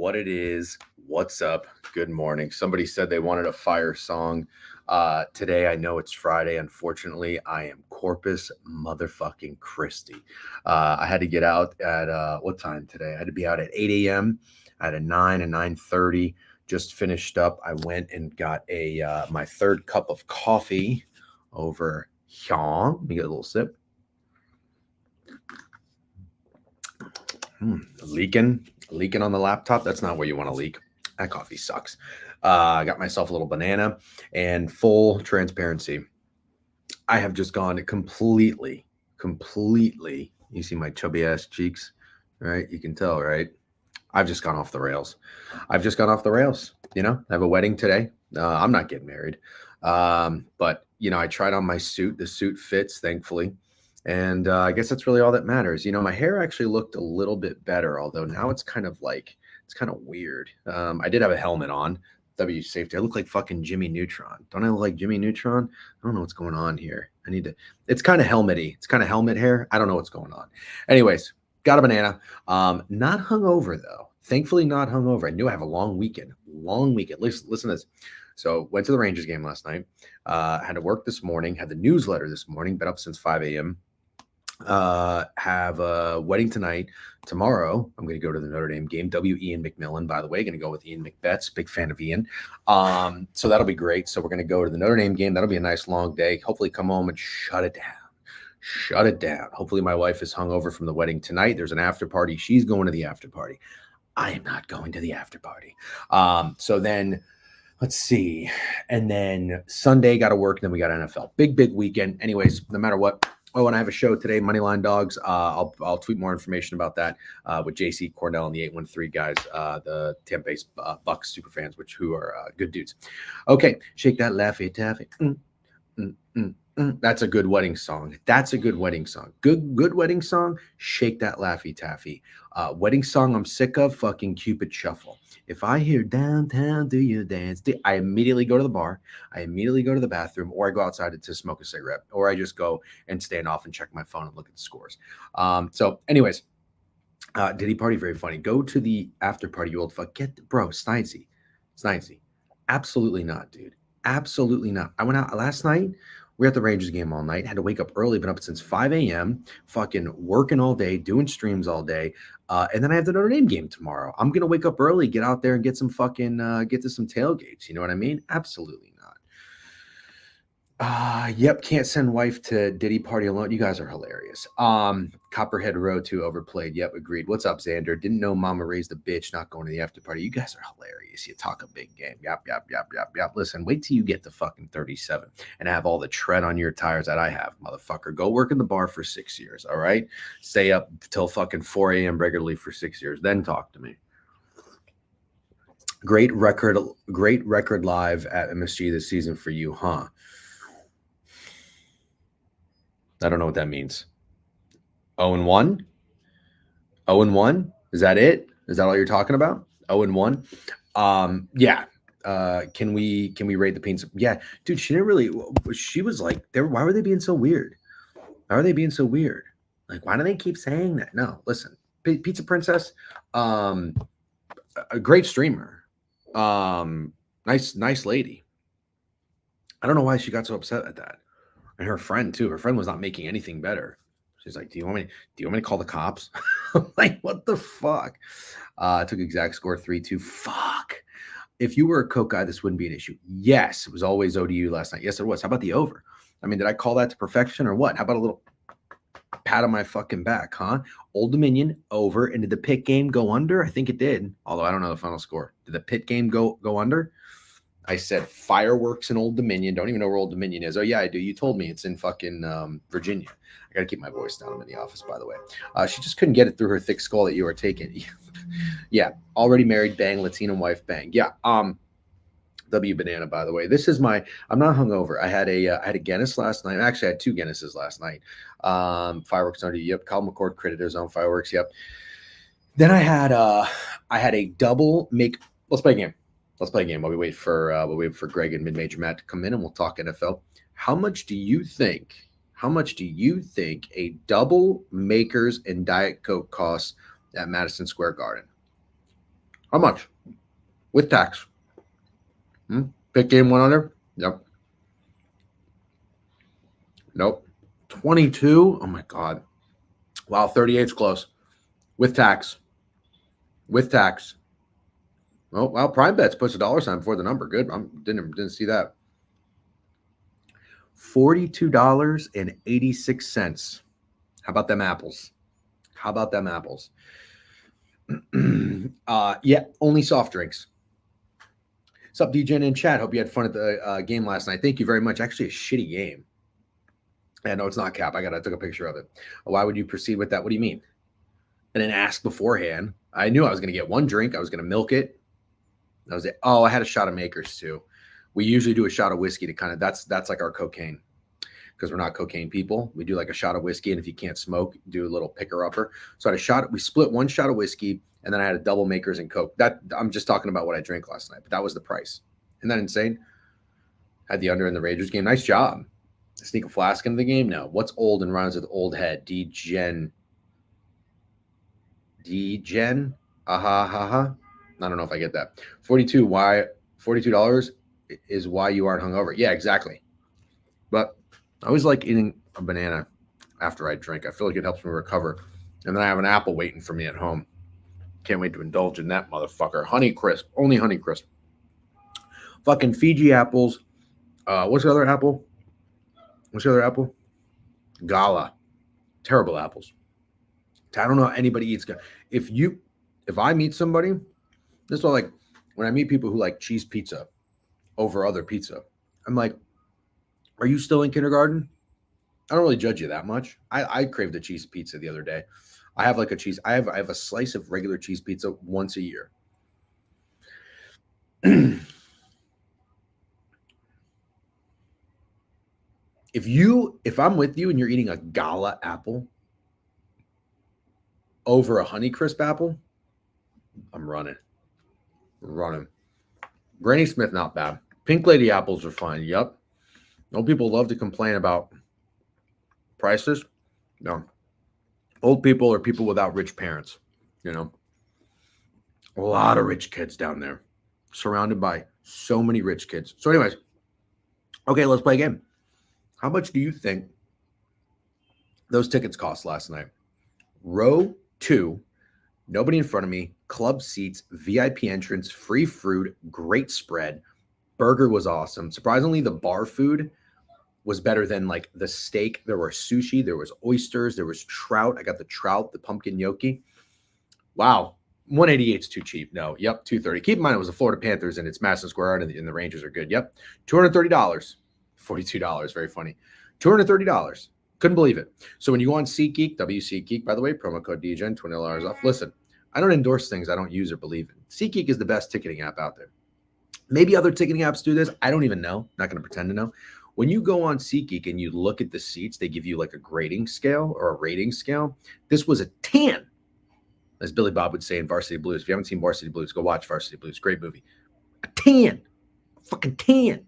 What it is, what's up, good morning. Somebody said they wanted a fire song. Today, I know it's Friday. Unfortunately, I am Corpus motherfucking Christi. I had to get out at, what time today? I had to be out at 8 a.m. I had a 9 and 9:30. Just finished up. I went and got my third cup of coffee over here. Let me get a little sip. Leaking on the laptop. That's not where you want to leak. That coffee sucks. I got myself a little banana, and full transparency, I have just gone completely. You see my chubby ass cheeks, right? You can tell, right? I've just gone off the rails. You know, I have a wedding today. I'm not getting married. But I tried on my suit. The suit fits, thankfully. And I guess that's really all that matters. My hair actually looked a little bit better, although now it's kind of like, it's kind of weird. I did have a helmet on, W safety. I look like fucking Jimmy Neutron. Don't I look like Jimmy Neutron? I don't know what's going on here. It's kind of helmety. It's kind of helmet hair. I don't know what's going on. Anyways, got a banana. Not hungover though. Thankfully, not hungover. I knew I have a long weekend. Listen to this. So went to the Rangers game last night. Had to work this morning. Had the newsletter this morning. Been up since 5 a.m. Have a wedding tonight. Tomorrow, I'm going to go to the Notre Dame game. Ian McMillan, by the way, going to go with Ian McBetts. Big fan of Ian. So that'll be great. So we're going to go to the Notre Dame game. That'll be a nice long day. Hopefully come home and shut it down. Shut it down. Hopefully my wife is hungover from the wedding tonight. There's an after party. She's going to the after party. I am not going to the after party. So then let's see. And then Sunday got to work. Then we got NFL. Big weekend. Anyways, no matter what. Oh, and I have a show today, Moneyline Dogs. I'll tweet more information about that with JC Cornell and the 813 guys, the Tampa Bay Bucks super fans, who are good dudes. Okay, shake that Laffy Taffy. That's a good wedding song. That's a good wedding song. Good wedding song. Shake that Laffy Taffy. Wedding song I'm sick of. Fucking Cupid Shuffle. If I hear downtown, do you dance? I immediately go to the bar. I immediately go to the bathroom, or I go outside to smoke a cigarette, or I just go and stand off and check my phone and look at the scores. So, anyways, Diddy party, very funny. Go to the after party, you old fuck. Bro, Snidesy. Absolutely not, dude. Absolutely not. I went out last night. We were at the Rangers game all night. Had to wake up early. Been up since 5 a.m. Fucking working all day, doing streams all day. And then I have the Notre Dame game tomorrow. I'm going to wake up early, get out there and get some fucking, get to some tailgates. You know what I mean? Absolutely not. Yep. Can't send wife to Diddy party alone. You guys are hilarious. Copperhead Road 2 overplayed. Yep. Agreed. What's up, Xander? Didn't know mama raised a bitch, not going to the after party. You guys are hilarious. You talk a big game. Yep. Listen, wait till you get to fucking 37 and have all the tread on your tires that I have, motherfucker. Go work in the bar for 6 years. All right. Stay up till fucking 4 a.m. regularly for 6 years. Then talk to me. Great record live at MSG this season for you, huh? I don't know what that means. 0-1? 0-1? Is that it? Is that all you're talking about? 0-1? Yeah. Can we rate the pizza? Yeah, dude, she didn't really. She was like, why were they being so weird? Why are they being so weird? Like, why do they keep saying that? No, listen, Pizza Princess, a great streamer, nice lady. I don't know why she got so upset at that. And her friend too. Her friend was not making anything better. She's like, "Do you want me to call the cops?" I'm like, what the fuck? I took exact score 3-2. Fuck. If you were a Coke guy, this wouldn't be an issue. Yes, it was always ODU last night. Yes, it was. How about the over? I mean, did I call that to perfection or what? How about a little pat on my fucking back, huh? Old Dominion over. And did the Pitt game go under? I think it did. Although I don't know the final score. Did the Pitt game go under? I said fireworks in Old Dominion. Don't even know where Old Dominion is. Oh, yeah, I do. You told me it's in fucking Virginia. I got to keep my voice down. I'm in the office, by the way. She just couldn't get it through her thick skull that you were taking. Yeah. Already married, bang. Latino wife, bang. Yeah. W banana, by the way. This is I'm not hungover. I had a Guinness last night. Actually, I had 2 Guinnesses last night. Fireworks under. Yep. Kyle McCord credited his own fireworks. Yep. Then I had a double make. Let's play a game. Let's play a game while we wait for Greg and Mid-Major Matt to come in, and we'll talk NFL. How much do you think a double Makers and Diet Coke costs at Madison Square Garden? How much? With tax. Pick game 1 under? Yep. Nope. 22? Oh my God. Wow, 38's close. With tax. Oh, well, Prime Bets puts a $sign before the number. Good. Didn't see that. $42.86. How about them apples? Yeah, only soft drinks. What's up, DJ in chat? Hope you had fun at the game last night. Thank you very much. Actually, a shitty game. Yeah, no, it's not Cap. I took a picture of it. Why would you proceed with that? What do you mean? I didn't ask beforehand. I knew I was going to get 1 drink. I was going to milk it. That was it. Oh, I had a shot of Makers too. We usually do a shot of whiskey to kind of that's like our cocaine, because we're not cocaine people. We do like a shot of whiskey, and if you can't smoke, do a little picker upper. So I had a shot. We split one shot of whiskey, and then I had a double makers and Coke. That I'm just talking about what I drank last night, but that was the price. Isn't that insane? Had the under in the Rangers game. Nice job. Sneak a flask into the game. No. What's old and rhymes with old head? D-Gen. Aha, ha, ha. I don't know if I get that. 42. Why? $42 is why you aren't hungover. Yeah, exactly. But I always like eating a banana after I drink. I feel like it helps me recover. And then I have an apple waiting for me at home. Can't wait to indulge in that motherfucker. Honey Crisp. Only Honey Crisp. Fucking Fiji apples. What's the other apple? Gala. Terrible apples. I don't know how anybody eats. If I meet somebody, this is all like when I meet people who like cheese pizza over other pizza, I'm like, are you still in kindergarten? I don't really judge you that much. I craved a cheese pizza the other day. I have like a cheese. I have a slice of regular cheese pizza once a year. If I'm with you and you're eating a Gala apple over a Honeycrisp apple, I'm running. Granny Smith, not bad. Pink Lady apples are fine. Yep. Old people love to complain about prices. No. Old people are people without rich parents, you know. A lot of rich kids down there, surrounded by so many rich kids. So anyways, okay, let's play a game. How much do you think those tickets cost last night? Row 2, nobody in front of me, club seats, VIP entrance, free fruit, great spread. Burger was awesome. Surprisingly, the bar food was better than like the steak. There were sushi, there was oysters, there was trout. I got the trout, the pumpkin gnocchi. Wow. 188 is too cheap. No. Yep. 230. Keep in mind, it was the Florida Panthers and it's Madison Square Garden and the Rangers are good. Yep. $230. $42. Very funny. $230. Couldn't believe it. So when you go on SeatGeek, WSeatGeek, by the way, promo code DGen, $20 off. Listen, I don't endorse things I don't use or believe in. SeatGeek is the best ticketing app out there. Maybe other ticketing apps do this. I don't even know. Not going to pretend to know. When you go on SeatGeek and you look at the seats, they give you like a grading scale or a rating scale. This was a 10, as Billy Bob would say in Varsity Blues. If you haven't seen Varsity Blues, go watch Varsity Blues. Great movie. A 10. A fucking 10.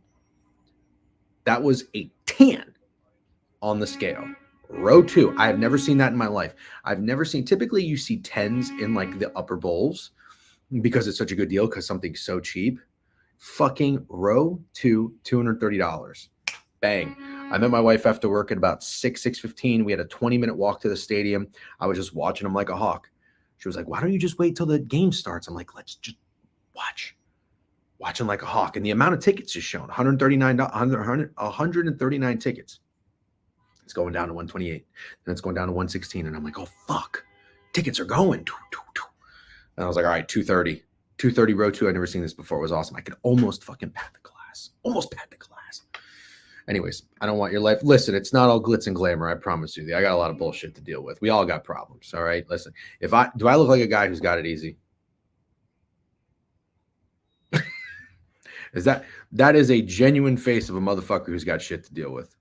That was a 10 on the scale. Row 2. I have never seen that in my life. I've never seen, typically you see 10s in like the upper bowls because it's such a good deal because something's so cheap. Fucking row 2, $230. Bang. I met my wife after work at about 6:15. We had a 20-minute walk to the stadium. I was just watching them like a hawk. She was like, why don't you just wait till the game starts? I'm like, let's just watch. Watching like a hawk. And the amount of tickets is shown, 139 tickets. It's going down to 128. And it's going down to 116. And I'm like, oh, fuck. Tickets are going. And I was like, all right, 230. 230 row 2. I'd never seen this before. It was awesome. I could almost fucking pat the glass. Anyways, I don't want your life. Listen, it's not all glitz and glamour. I promise you. I got a lot of bullshit to deal with. We all got problems. All right. Listen, do I look like a guy who's got it easy? That is a genuine face of a motherfucker who's got shit to deal with.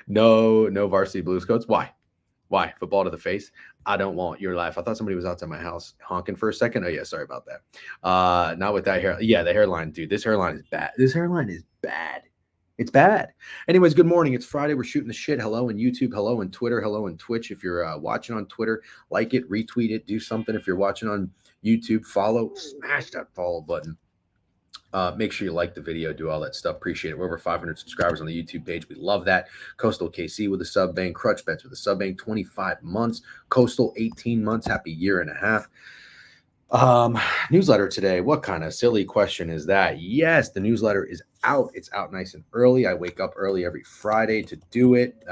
No Varsity Blues coats. Why? Football to the face. I don't want your life. I thought somebody was outside my house honking for a second. Oh yeah, sorry about that. Not with that hair. Yeah, the hairline, dude. This hairline is bad. It's bad. Anyways, good morning. It's Friday. We're shooting the shit. Hello in YouTube. Hello in Twitter. Hello in Twitch. If you're watching on Twitter, like it, retweet it, do something. If you're watching on YouTube, follow, smash that follow button. Make sure you like the video, do all that stuff. Appreciate it. We're over 500 subscribers on the YouTube page. We love that. Coastal KC with a sub bang, Crutch Bets with a sub bang, 25 months, Coastal 18 months. Happy year and a half. Newsletter today. What kind of silly question is that? Yes, the newsletter is out. It's out nice and early. I wake up early every Friday to do it.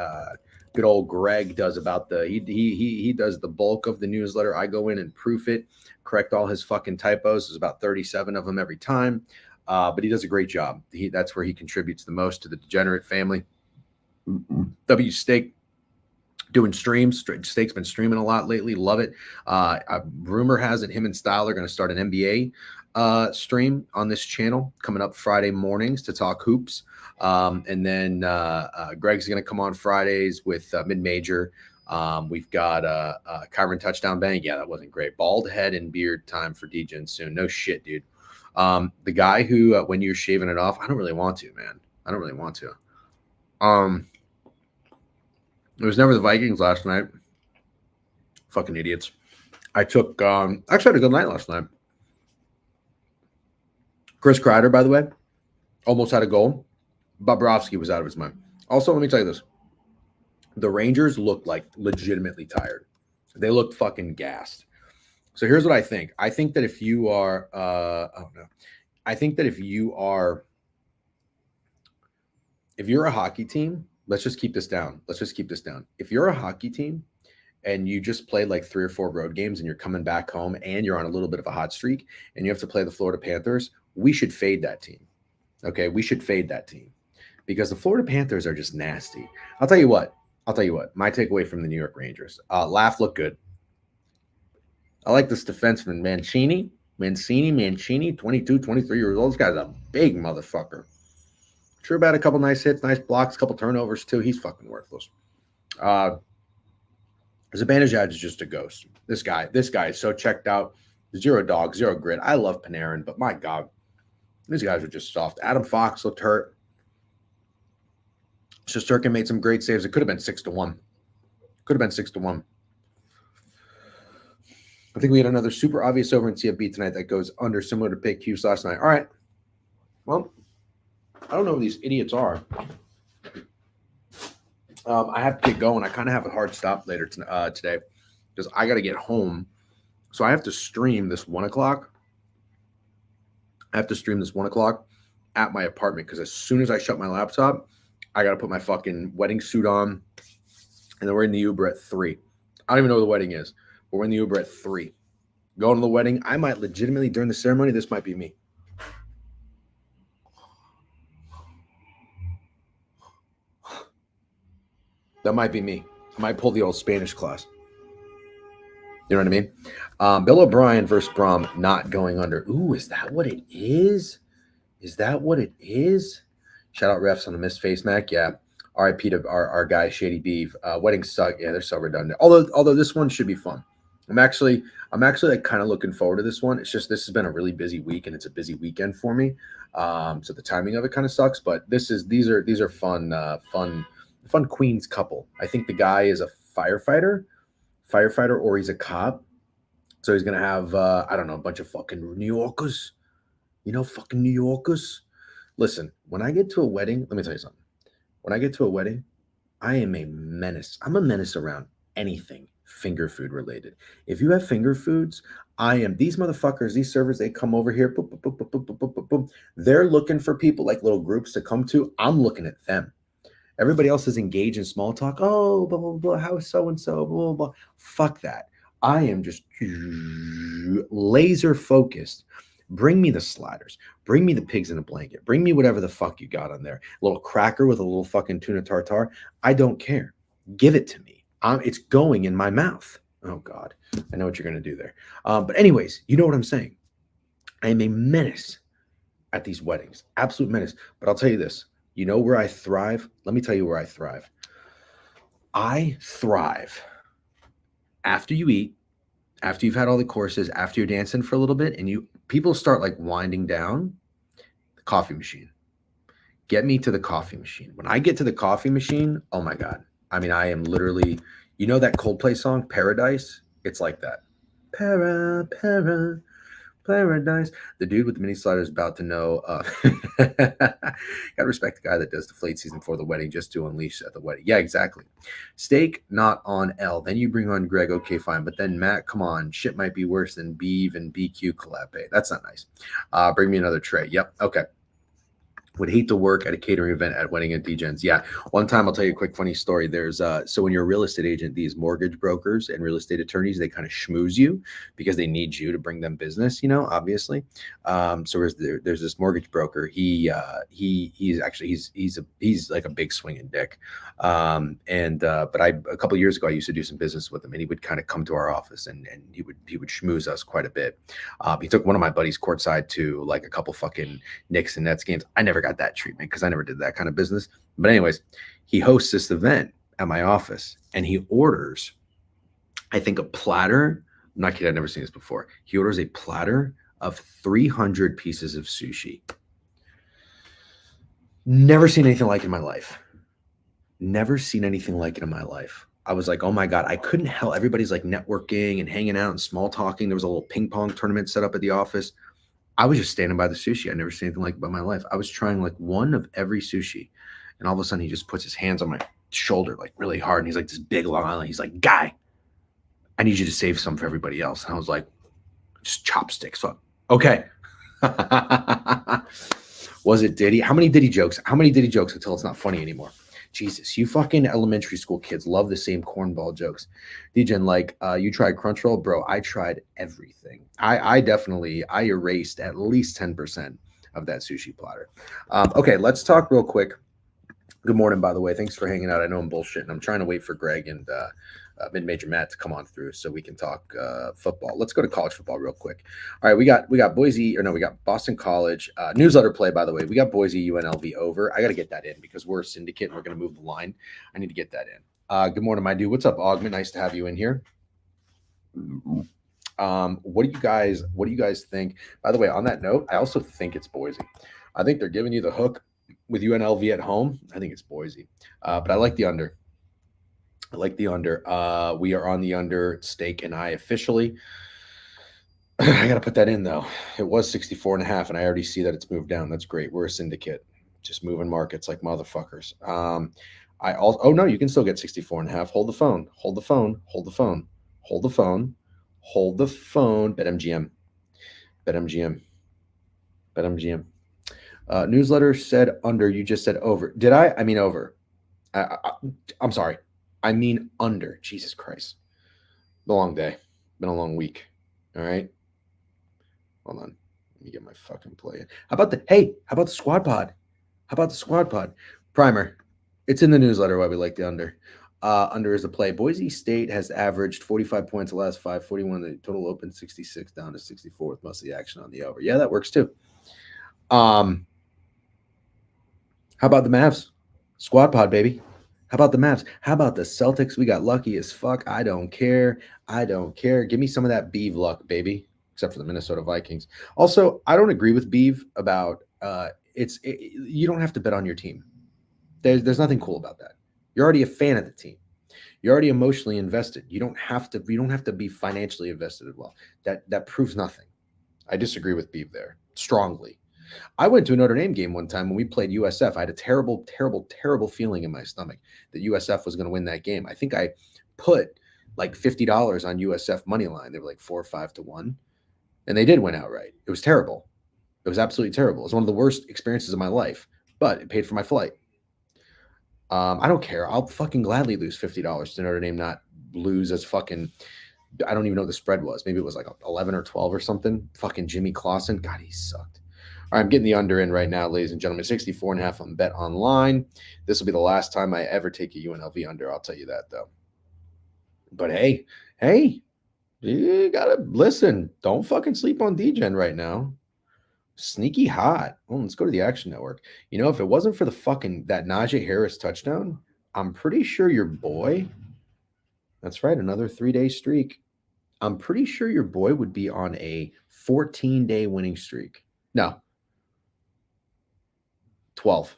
Good old Greg does he does the bulk of the newsletter. I go in and proof it, correct all his fucking typos. There's about 37 of them every time. But he does a great job. That's where he contributes the most to the Degenerate family. W Steak doing streams. Steak's been streaming a lot lately. Love it. Rumor has it him and Style are going to start an NBA stream on this channel coming up Friday mornings to talk hoops. And then Greg's going to come on Fridays with mid-major. We've got Kyron touchdown bang. Yeah, that wasn't great. Bald head and beard time for DJ soon. No shit, dude. The guy who, when you're shaving it off, I don't really want to, man. I don't really want to. It was never the Vikings last night. Fucking idiots. I took, actually had a good night last night. Chris Kreider, by the way, almost had a goal. Bobrovsky was out of his mind. Also, let me tell you this. The Rangers looked like legitimately tired. They looked fucking gassed. So here's what I think. I think that if you are, I think that if you're a hockey team, let's just keep this down. If you're a hockey team and you just played like 3 or 4 road games and you're coming back home and you're on a little bit of a hot streak and you have to play the Florida Panthers, we should fade that team. Okay, we should fade that team because the Florida Panthers are just nasty. I'll tell you what. My takeaway from the New York Rangers. Laugh looked good. I like this defenseman, Mancini, 22, 23 years old. This guy's a big motherfucker. Sure about a couple nice hits, nice blocks, couple turnovers too. He's fucking worthless. Zibanejad is just a ghost. This guy is so checked out. 0 dog, 0 grit. I love Panarin, but my God, these guys are just soft. Adam Fox looked hurt. Shesterkin made some great saves. It could have been 6-1. I think we had another super obvious over in CFB tonight that goes under, similar to Big Q's last night. All right. Well, I don't know who these idiots are. I have to get going. I kind of have a hard stop later today because I got to get home. So I have to stream this 1 o'clock. At my apartment because as soon as I shut my laptop, I got to put my fucking wedding suit on. And then we're in the Uber at 3. I don't even know where the wedding is. But we're in the Uber at 3. Going to the wedding. I might legitimately, during the ceremony, this might be me. That might be me. I might pull the old Spanish class. You know what I mean? Bill O'Brien versus Braum not going under. Ooh, is that what it is? Shout out refs on the missed face, Mac. Yeah. RIP to our guy, Shady Beef. Weddings suck. Yeah, they're so redundant. Although this one should be fun. I'm actually like kind of looking forward to this one. It's just this has been a really busy week and it's a busy weekend for me. So the timing of it kind of sucks, but these are fun Queens couple. I think the guy is a firefighter, or he's a cop. So he's gonna have I don't know, a bunch of fucking New Yorkers. Fucking New Yorkers. Listen, when I get to a wedding, let me tell you something. When I get to a wedding, I am a menace. I'm a menace around anything finger food related. If you have finger foods, I am. These motherfuckers, these servers, they come over here. Boop, boop, boop, boop, boop, boop, boop, boop. They're looking for people like little groups to come to. I'm looking at them. Everybody else is engaged in small talk. Oh, blah, blah, blah, how is so-and-so, blah, blah, blah. Fuck that. I am just laser focused. Bring me the sliders. Bring me the pigs in a blanket. Bring me whatever the fuck you got on there. A little cracker with a little fucking tuna tartare. I don't care. Give it to me. It's going in my mouth. Oh, God. I know what you're going to do there. But anyways, you know what I'm saying. I am a menace at these weddings. Absolute menace. But I'll tell you this. You know where I thrive? Let me tell you where I thrive. I thrive after you eat, after you've had all the courses, after you're dancing for a little bit, and people start like winding down. The coffee machine. Get me to the coffee machine. When I get to the coffee machine, oh my God. I mean, I am literally, that Coldplay song, Paradise? It's like that. Paradise. The dude with the mini slider is about to know. Gotta respect the guy that does the flayed season for the wedding just to unleash at the wedding. Yeah, exactly. Steak not on L. Then you bring on Greg. Okay, fine. But then Matt, come on. Shit might be worse than Beeve and BQ collab. That's not nice. Bring me another tray. Yep. Okay. Would hate to work at a catering event at wedding at DGens. Yeah. One time I'll tell you a quick funny story. There's so when you're a real estate agent, these mortgage brokers and real estate attorneys, they kind of schmooze you because they need you to bring them business, obviously. So there's this mortgage broker. He's actually he's like a big swinging dick. But a couple of years ago I used to do some business with him, and he would kind of come to our office and he would schmooze us quite a bit. He took one of my buddies courtside to like a couple fucking Knicks and Nets games. I never got that treatment because I never did that kind of business. But anyways, he hosts this event at my office and he orders, I think, a platter. I'm not kidding. I've never seen this before. He orders a platter of 300 pieces of sushi. Never seen anything like it in my life. Never seen anything like it in my life. I was like, oh my God, I couldn't help. Everybody's like networking and hanging out and small talking. There was a little ping pong tournament set up at the office. I was just standing by the sushi. I never seen anything like it in my life. I was trying like one of every sushi. And all of a sudden he just puts his hands on my shoulder like really hard. And he's like this big long island. He's like, guy, I need you to save some for everybody else. And I was like, just chopsticks. So, okay. Was it Diddy? How many Diddy jokes? How many Diddy jokes until it's not funny anymore? Jesus, you fucking elementary school kids love the same cornball jokes. DGen, like, you tried Crunchyroll? Bro, I tried everything. I erased at least 10% of that sushi platter. Okay, let's talk real quick. Good morning, by the way. Thanks for hanging out. I know I'm bullshitting. I'm trying to wait for Greg and Mid-Major Matt to come on through so we can talk football. Let's go to college football real quick. All right, we got Boise, we got Boston College newsletter play. By the way, we got Boise UNLV over. I got to get that in because we're a syndicate and we're going to move the line. I need to get that in. Good morning, my dude. What's up, Augment? Nice to have you in here. What do you guys think? By the way, on that note, I also think it's Boise. I think they're giving you the hook with UNLV at home. I think it's Boise, but I like the under. We are on the under. Steak and I officially. I got to put that in though. It was 64.5, and I already see that it's moved down. That's great. We're a syndicate, just moving markets like motherfuckers. Oh no, you can still get 64.5. Hold the phone. BetMGM. Newsletter said under. You just said over. Did I? I mean over. I'm sorry. I mean under. Jesus Christ. Been a long day. Been a long week. All right. Hold on. Let me get my fucking play in. How about the squad pod? Primer. It's in the newsletter why we like the under. Under is the play. Boise State has averaged 45 points the last 5, 41. The total open 66 down to 64 with most of the action on the over. Yeah, that works too. How about the Mavs? Squad pod, baby. How about the Mavs? How about the Celtics? We got lucky as fuck. I don't care. Give me some of that Beeve luck, baby. Except for the Minnesota Vikings. Also, I don't agree with Beeve about you don't have to bet on your team. There's nothing cool about that. You're already a fan of the team. You're already emotionally invested. You don't have to be financially invested as well. That proves nothing. I disagree with Beeve there strongly. I went to a Notre Dame game one time when we played USF. I had a terrible, terrible, terrible feeling in my stomach that USF was going to win that game. I think I put like $50 on USF money line. They were like 4 or 5 to 1, and they did win outright. It was terrible. It was absolutely terrible. It was one of the worst experiences of my life, but it paid for my flight. I don't care. I'll fucking gladly lose $50 to Notre Dame, not lose as fucking. I don't even know what the spread was. Maybe it was like 11 or 12 or something. Fucking Jimmy Clausen. God, he sucked. All right, I'm getting the under in right now, ladies and gentlemen. 64.5 on Bet Online. This will be the last time I ever take a UNLV under. I'll tell you that, though. But hey, you gotta listen. Don't fucking sleep on DGen right now. Sneaky hot. Well, let's go to the Action Network. If it wasn't for the fucking that Najee Harris touchdown, I'm pretty sure your boy. That's right, another 3-day streak. I'm pretty sure your boy would be on a 14-day winning streak. No. 12,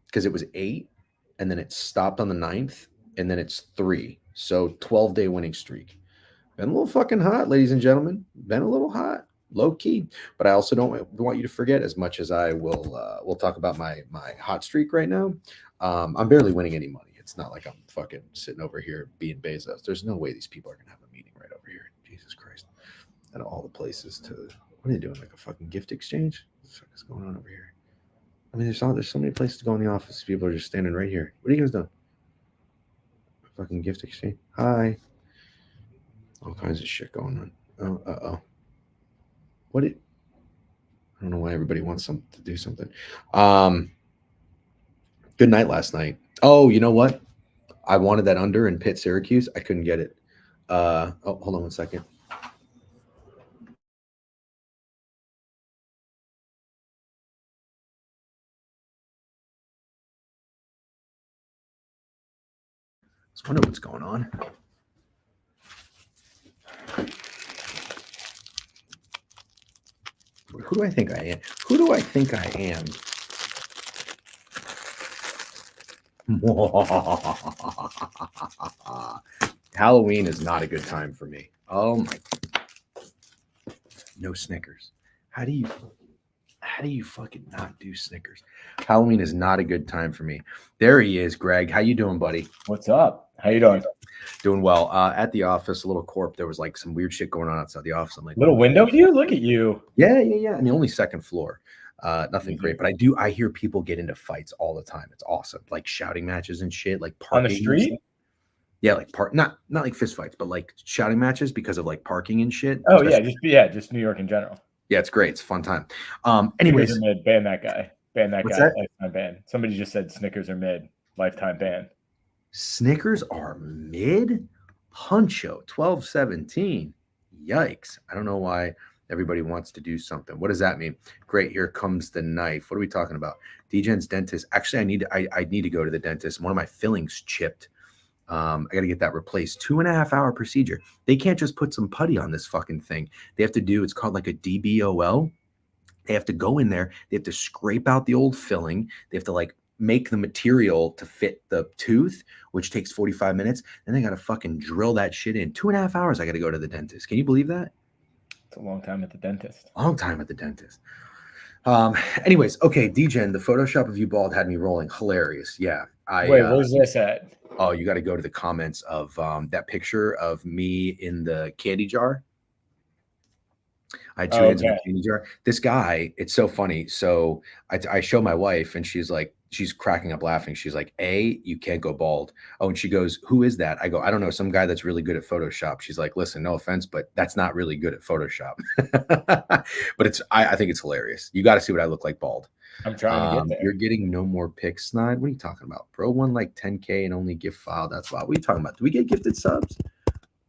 because it was 8, and then it stopped on the 9th, and then it's 3. So 12-day winning streak. Been a little fucking hot, ladies and gentlemen. Been a little hot, low key. But I also don't want you to forget, as much as I will. We'll talk about my hot streak right now. I'm barely winning any money. It's not like I'm fucking sitting over here being Bezos. There's no way these people are gonna have a meeting right over here. Jesus Christ! Out of all the places to, what are they doing? Like a fucking gift exchange? What the fuck is going on over here? I mean, there's so many places to go in the office. People are just standing right here. What are you guys doing? Fucking gift exchange. Hi. All kinds of shit going on. Oh. What it? I don't know why everybody wants to do something. Good night last night. Oh, you know what? I wanted that under in Pitt Syracuse. I couldn't get it. Hold on 1 second. Let's wonder what's going on. Who do I think I am? Who do I think I am? Halloween is not a good time for me. Oh my! No Snickers. How do you fucking not do Snickers? Halloween is not a good time for me. There he is, Greg. How you doing, buddy? What's up? How you doing? Doing well. At the office, a little corp. There was like some weird shit going on outside the office. I'm like, little window view. Look at you. Yeah. I mean, only second floor. Nothing great, but I hear people get into fights all the time. It's awesome, like shouting matches and shit, like on the street. Yeah, like not like fist fights, but like shouting matches because of like parking and shit. Oh yeah, just New York in general. Yeah, it's great. It's a fun time. Anyways, Snickers are mid. Ban that guy. Ban that What's guy. That? Lifetime ban. Somebody just said Snickers are mid. Lifetime ban. Snickers are mid. Huncho 12-17. Yikes! I don't know why everybody wants to do something. What does that mean? Great. Here comes the knife. What are we talking about? DGen's dentist. Actually, I need to go to the dentist. One of my fillings chipped. I got to get that replaced. 2.5 hour procedure. They can't just put some putty on this fucking thing. They have to do, it's called like a DBOL. They have to go in there. They have to scrape out the old filling. They have to like make the material to fit the tooth, which takes 45 minutes. Then they got to fucking drill that shit in. 2.5 hours. I got to go to the dentist. Can you believe that? It's a long time at the dentist. Long time at the dentist. Anyways, okay, DGen, the Photoshop of you bald had me rolling. Hilarious. Yeah. Wait, where's this at? Oh, you got to go to the comments of that picture of me in the candy jar. I had two hands in the candy jar. This guy, it's so funny. So I show my wife and she's like, she's cracking up laughing. She's like, you can't go bald. Oh, and she goes, who is that? I go, I don't know. Some guy that's really good at Photoshop. She's like, listen, no offense, but that's not really good at Photoshop. But I think it's hilarious. You got to see what I look like bald. I'm trying to get there. You're getting no more pics, Snide. What are you talking about? Bro won like 10K and only gift file. That's wild. What are you talking about? Do we get gifted subs?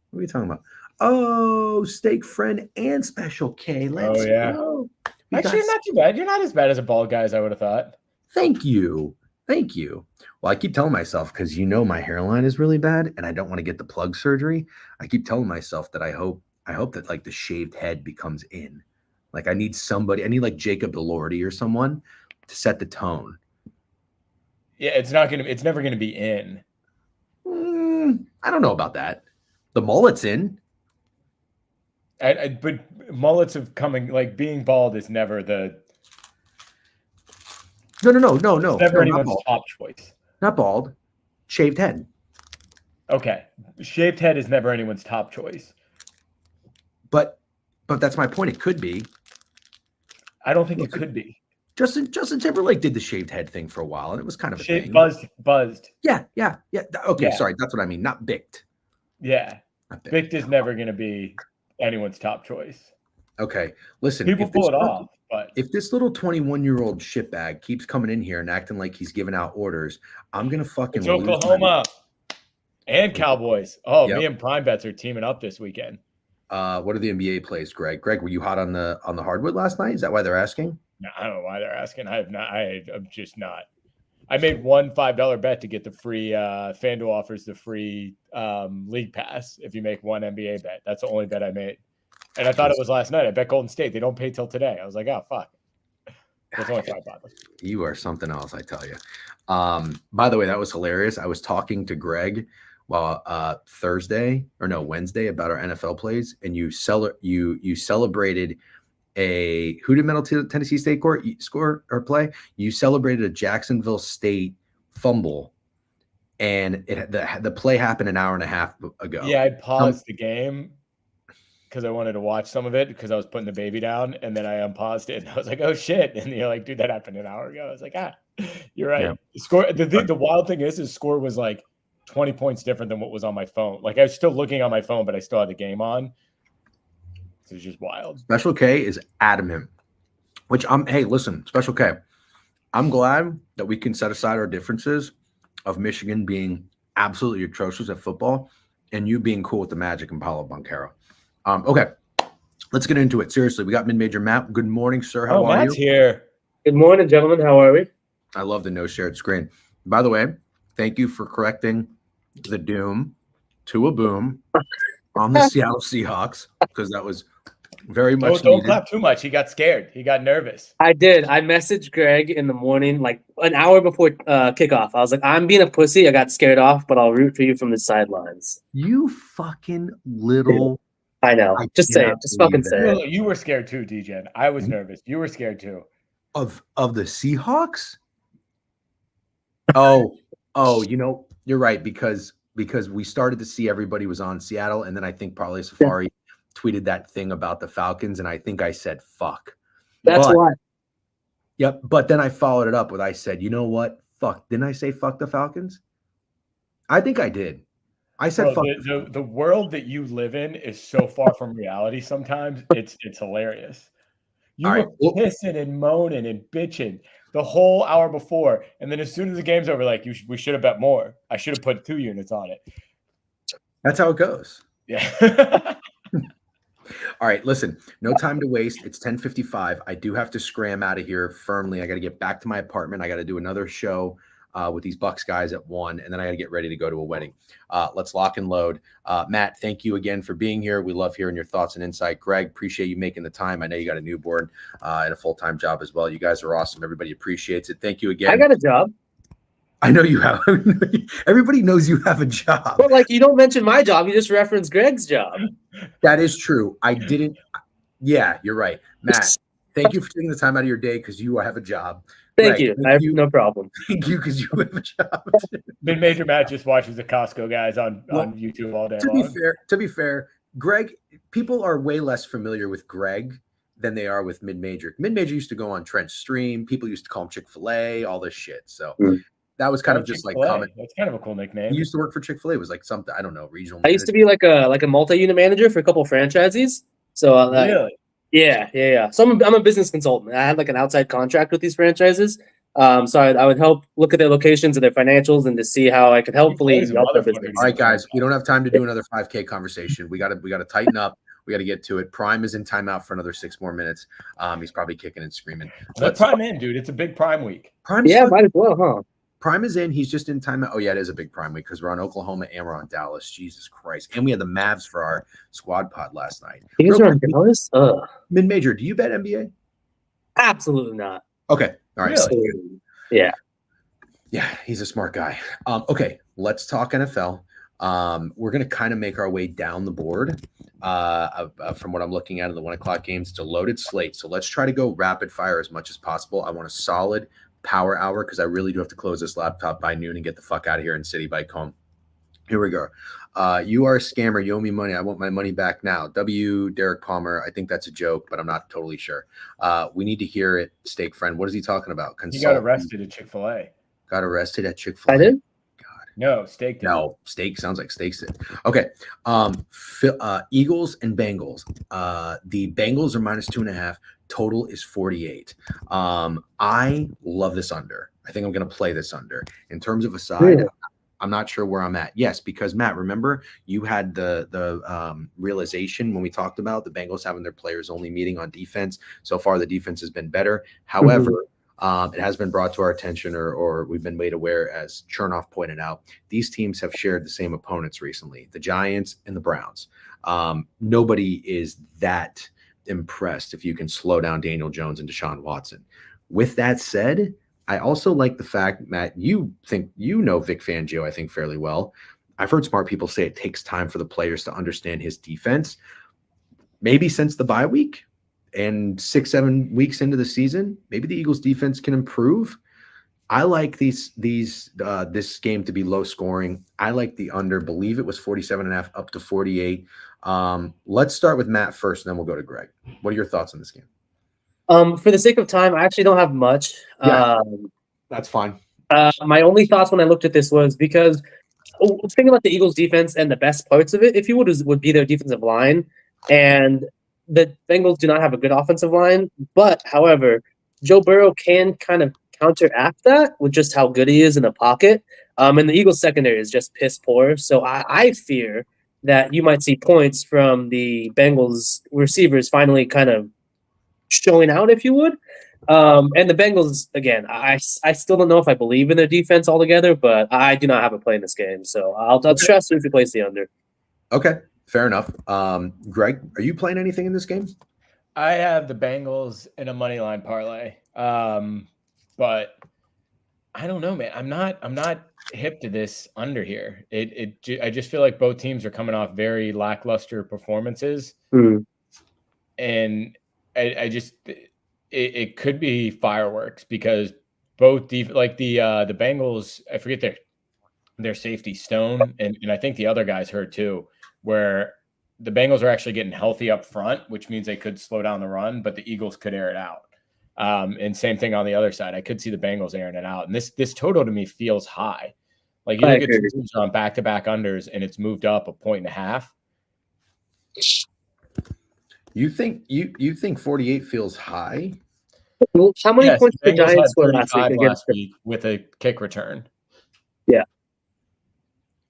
What are you talking about? Oh, steak friend and special K. Let's go. Actually, not too bad. You're not as bad as a bald guy as I would have thought. Thank you. Well, I keep telling myself, because my hairline is really bad and I don't want to get the plug surgery. I keep telling myself that I hope that like the shaved head becomes in. Like I need like Jacob Elordi or someone to set the tone. Yeah, it's never gonna be in. I don't know about that. The mullet's in. But mullets have coming, like being bald is never the. No. It's never anyone's top choice. Not bald, shaved head. Okay, shaved head is never anyone's top choice. But that's my point. It could be. I don't think it could be. Justin Timberlake did the shaved head thing for a while, and it was kind of a thing. Buzzed. Yeah. Okay, sorry, that's what I mean. Not bicked. Yeah, bicked is never going to be anyone's top choice. Okay, listen. People pull it off, but if this little 21-year-old shitbag keeps coming in here and acting like he's giving out orders, I'm gonna fucking lose Oklahoma and Cowboys. Oh, me and Prime Bets are teaming up this weekend. What are the NBA plays, Greg? Greg, were you hot on the hardwood last night? Is that why they're asking? No, I don't know why they're asking. I'm just not. I made one $5 bet to get the free FanDuel offers the free league pass if you make one NBA bet. That's the only bet I made. And I thought it was last night. I bet Golden State. They don't pay till today. I was like, oh, fuck. It's only $5. You are something else, I tell you. By the way, that was hilarious. I was talking to Greg Wednesday about our NFL plays, and you celebrated who did Middle Tennessee State score or play? You celebrated a Jacksonville State fumble, and the play happened an hour and a half ago. Yeah, I paused the game because I wanted to watch some of it because I was putting the baby down, and then I unpaused it and I was like, oh shit. And you're like, dude, that happened an hour ago. I was like, you're right. Yeah. The score, the wild thing is score was like 20 points different than what was on my phone. Like I was still looking on my phone, but I still had the game on. So it's just wild. Special K is adamant, which hey, listen, Special K, I'm glad that we can set aside our differences of Michigan being absolutely atrocious at football and you being cool with the Magic and Paulo Banchero. Okay, let's get into it. Seriously, we got mid-major Matt. Good morning, sir. How are Matt's you? Here. Good morning, gentlemen. How are we? I love the no shared screen. By the way, thank you for correcting the doom to a boom on the Seattle Seahawks, because that was very much Don't clap too much. He got scared. He got nervous. I did. I messaged Greg in the morning, like an hour before kickoff. I was like, I'm being a pussy. I got scared off, but I'll root for you from the sidelines. You fucking little. I know. Just say it. Just fucking say it. You were scared too, DJ. I was nervous. You were scared too. Of the Seahawks? Oh, you're right, because we started to see everybody was on Seattle, and then I think probably Safari tweeted that thing about the Falcons, and I think I said fuck. That's why. Yep, but then I followed it up with I said, you know what? Fuck. Didn't I say fuck the Falcons? I think I did. I said fuck. The world that you live in is so far from reality sometimes. It's hilarious. You were pissing and moaning and bitching the whole hour before, and then as soon as the game's over, like we should have bet more. I should have put 2 units on it. That's how it goes. Yeah. All right, listen, no time to waste. It's 10:55. I do have to scram out of here firmly. I got to get back to my apartment. I got to do another show with these Bucks guys at 1, and then I got to get ready to go to a wedding. Let's lock and load. Matt, thank you again for being here. We love hearing your thoughts and insight. Greg, appreciate you making the time. I know you got a newborn and a full-time job as well. You guys are awesome. Everybody appreciates it. Thank you again. I got a job. I know you have. Everybody knows you have a job. But like, you don't mention my job. You just reference Greg's job. That is true. I didn't. Yeah, you're right. Matt, thank you for taking the time out of your day because you have a job. Thank you. I have no problem. Thank you because you have a job. Mid-major Matt just watches the Costco guys on YouTube all day long. To be fair, Greg, people are way less familiar with Greg than they are with Mid-major. Mid-major used to go on Trent's stream. People used to call him Chick-fil-A, all this shit. So that was kind of just Chick-fil-A. like common. That's kind of a cool nickname. He used to work for Chick-fil-A. It was like something, I don't know, regional. I used to be like a multi-unit manager for a couple of franchisees. So really? Yeah. So I'm a business consultant. I had like an outside contract with these franchises. So I would help look at their locations and their financials and to see how I could helpfully help their business. All right, guys, we don't have time to do another 5K conversation. We got to tighten up. We got to get to it. Prime is in timeout for another 6 more minutes. He's probably kicking and screaming. Let Prime in, dude. It's a big Prime week. Might as well, huh? Prime is in. He's just in timeout. Oh, yeah, it is a big Prime week because we're on Oklahoma and we're on Dallas. Jesus Christ. And we had the Mavs for our squad pod last night. You guys are on Dallas? Mid-major, do you bet NBA? Absolutely not. Okay. All right. Really? Yeah. Yeah, he's a smart guy. Okay, let's talk NFL. We're going to kind of make our way down the board from what I'm looking at in the 1 o'clock games. It's a loaded slate. So let's try to go rapid fire as much as possible. I want a solid power hour because I really do have to close this laptop by noon and get the fuck out of here and city bike home. Here we go. You are a scammer. You owe me money. I want my money back now. Derek Palmer. I think that's a joke, but I'm not totally sure. We need to hear it. Steak friend. What is he talking about? He got arrested at Chick-fil-A. Got arrested at Chick-fil-A. I did? God. No, Steak did. No, Steak sounds like Steaks did. Okay. Eagles and Bengals. The Bengals are -2.5. Total is 48. I love this under. I think I'm going to play this under. In terms of a side, Really? I'm not sure where I'm at. Yes, because Matt, remember you had the realization when we talked about the Bengals having their players only meeting on defense. So far, the defense has been better. However, it has been brought to our attention, or we've been made aware, as Chernoff pointed out, these teams have shared the same opponents recently: the Giants and the Browns. Nobody is that impressed if you can slow down Daniel Jones and Deshaun Watson. With that said, I also like the fact, Matt, you think you know Vic Fangio, I think, fairly well. I've heard smart people say it takes time for the players to understand his defense. Maybe since the bye week and 6-7 weeks into the season, maybe the Eagles defense can improve. I like this game to be low scoring. I like the under. Believe it was 47.5 up to 48. Let's start with Matt first, and then we'll go to Greg. What are your thoughts on this game? For the sake of time, I actually don't have much. Yeah. That's fine. My only thoughts when I looked at this was because thinking about the Eagles' defense and the best parts of it, if you would be their defensive line, and the Bengals do not have a good offensive line. But however, Joe Burrow can kind of counteract that with just how good he is in the pocket. And the Eagles' secondary is just piss poor. So I fear that you might see points from the Bengals receivers finally kind of showing out, if you would. And the Bengals, again, I still don't know if I believe in their defense altogether, but I do not have a play in this game. So I'll trust you if you place the under. Okay, fair enough. Greg, are you playing anything in this game? I have the Bengals in a money line parlay. But I don't know, man. I'm not hip to this under here. I just feel like both teams are coming off very lackluster performances. And I just it could be fireworks because both the Bengals, I forget their safety Stone and I think the other guys hurt too, where the Bengals are actually getting healthy up front, which means they could slow down the run, but the Eagles could air it out. And same thing on the other side. I could see the Bengals airing it out. And this total to me feels high. Like you look at two teams on back-to-back unders and it's moved up 1.5 points. You think 48 feels high? Well, how many points did the Giants score last week with a kick return? Yeah.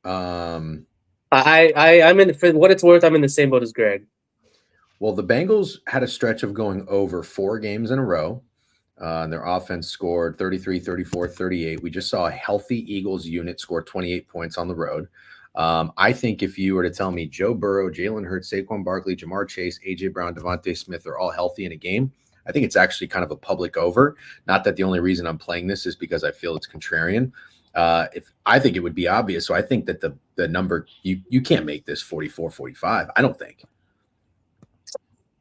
I'm in, for what it's worth, I'm in the same boat as Greg. Well, the Bengals had a stretch of going over 4 games in a row. And their offense scored 33, 34, 38. We just saw a healthy Eagles unit score 28 points on the road. I think if you were to tell me Joe Burrow, Jalen Hurts, Saquon Barkley, Jamar Chase, A.J. Brown, Devontae Smith are all healthy in a game, I think it's actually kind of a public over. Not that the only reason I'm playing this is because I feel it's contrarian. If I think it would be obvious. So I think that the number, you can't make this 44, 45. I don't think.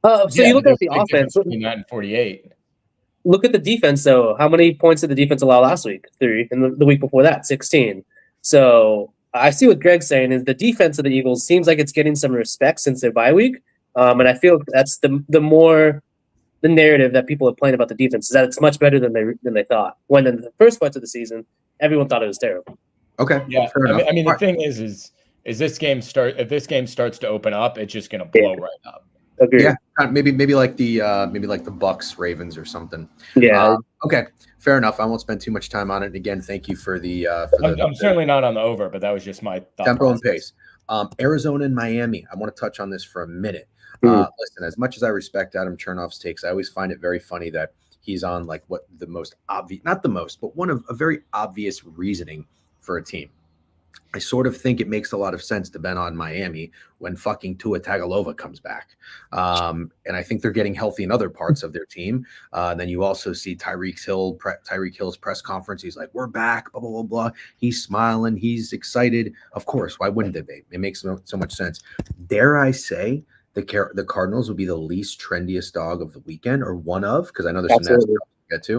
You look at the offense. Between that and 48. Look at the defense, though. How many points did the defense allow last week? 3. And the week before that, 16. So I see what Greg's saying is the defense of the Eagles seems like it's getting some respect since their bye week. And I feel that's the narrative that people are playing about the defense is that it's much better than they thought. When in the first parts of the season, everyone thought it was terrible. Okay. Yeah. I mean, the thing is this game if this game starts to open up, it's just going to blow right up. Agreed. Yeah, maybe like the Bucks Ravens or something. Yeah. Okay, fair enough. I won't spend too much time on it. Again, thank you for the. I'm certainly not on the over, but that was just my thought tempo process. And pace. Arizona and Miami. I want to touch on this for a minute. Listen, as much as I respect Adam Chernoff's takes, I always find it very funny that he's on like what the most obvious, not the most, but one of a very obvious reasoning for a team. I sort of think it makes a lot of sense to bet on Miami when fucking Tua Tagovailoa comes back. And I think they're getting healthy in other parts of their team. Then you also see Tyreek Hill's press conference. He's like, we're back, blah, blah, blah, blah. He's smiling. He's excited. Of course. Why wouldn't they be? It makes so much sense. Dare I say the Cardinals would be the least trendiest dog of the weekend or one of, because I know there's some to get to.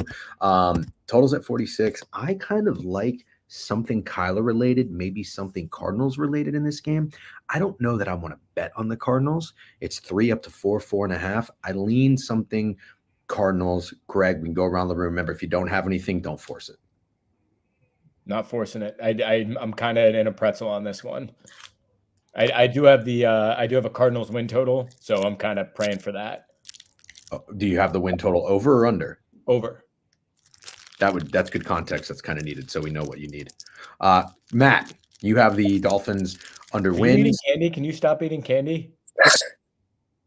Totals at 46. I kind of like something Kyler related, maybe something Cardinals related in this game. I don't know that I want to bet on the Cardinals. It's 3 up to 4, 4.5. I lean something Cardinals. Greg, we can go around the room. Remember, if you don't have anything, don't force it. Not forcing it. I'm kind of in a pretzel on this one. I do have a Cardinals win total, so I'm kind of praying for that. Oh, do you have the win total over or under? Over. That's good context. That's kind of needed, so we know what you need. Matt, you have the Dolphins under wins. Eating candy? Can you stop eating candy?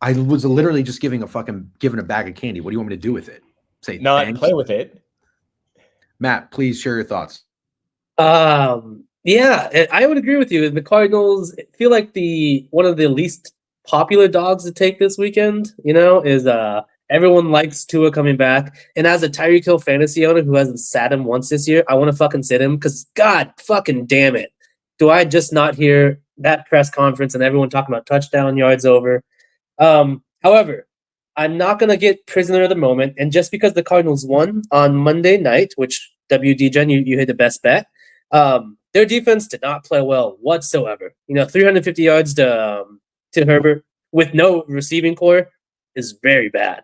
I was literally just giving a bag of candy. What do you want me to do with it? Say not thanks? Play with it. Matt, please share your thoughts. Yeah, I would agree with you. The Cardinals feel like one of the least popular dogs to take this weekend. Is everyone likes Tua coming back. And as a Tyreek Hill fantasy owner who hasn't sat him once this year, I want to fucking sit him because God fucking damn it. Do I just not hear that press conference and everyone talking about touchdown yards over? However, I'm not going to get prisoner of the moment. And just because the Cardinals won on Monday night, which WDGen, you hit the best bet. Their defense did not play well whatsoever. 350 yards to Herbert with no receiving core is very bad.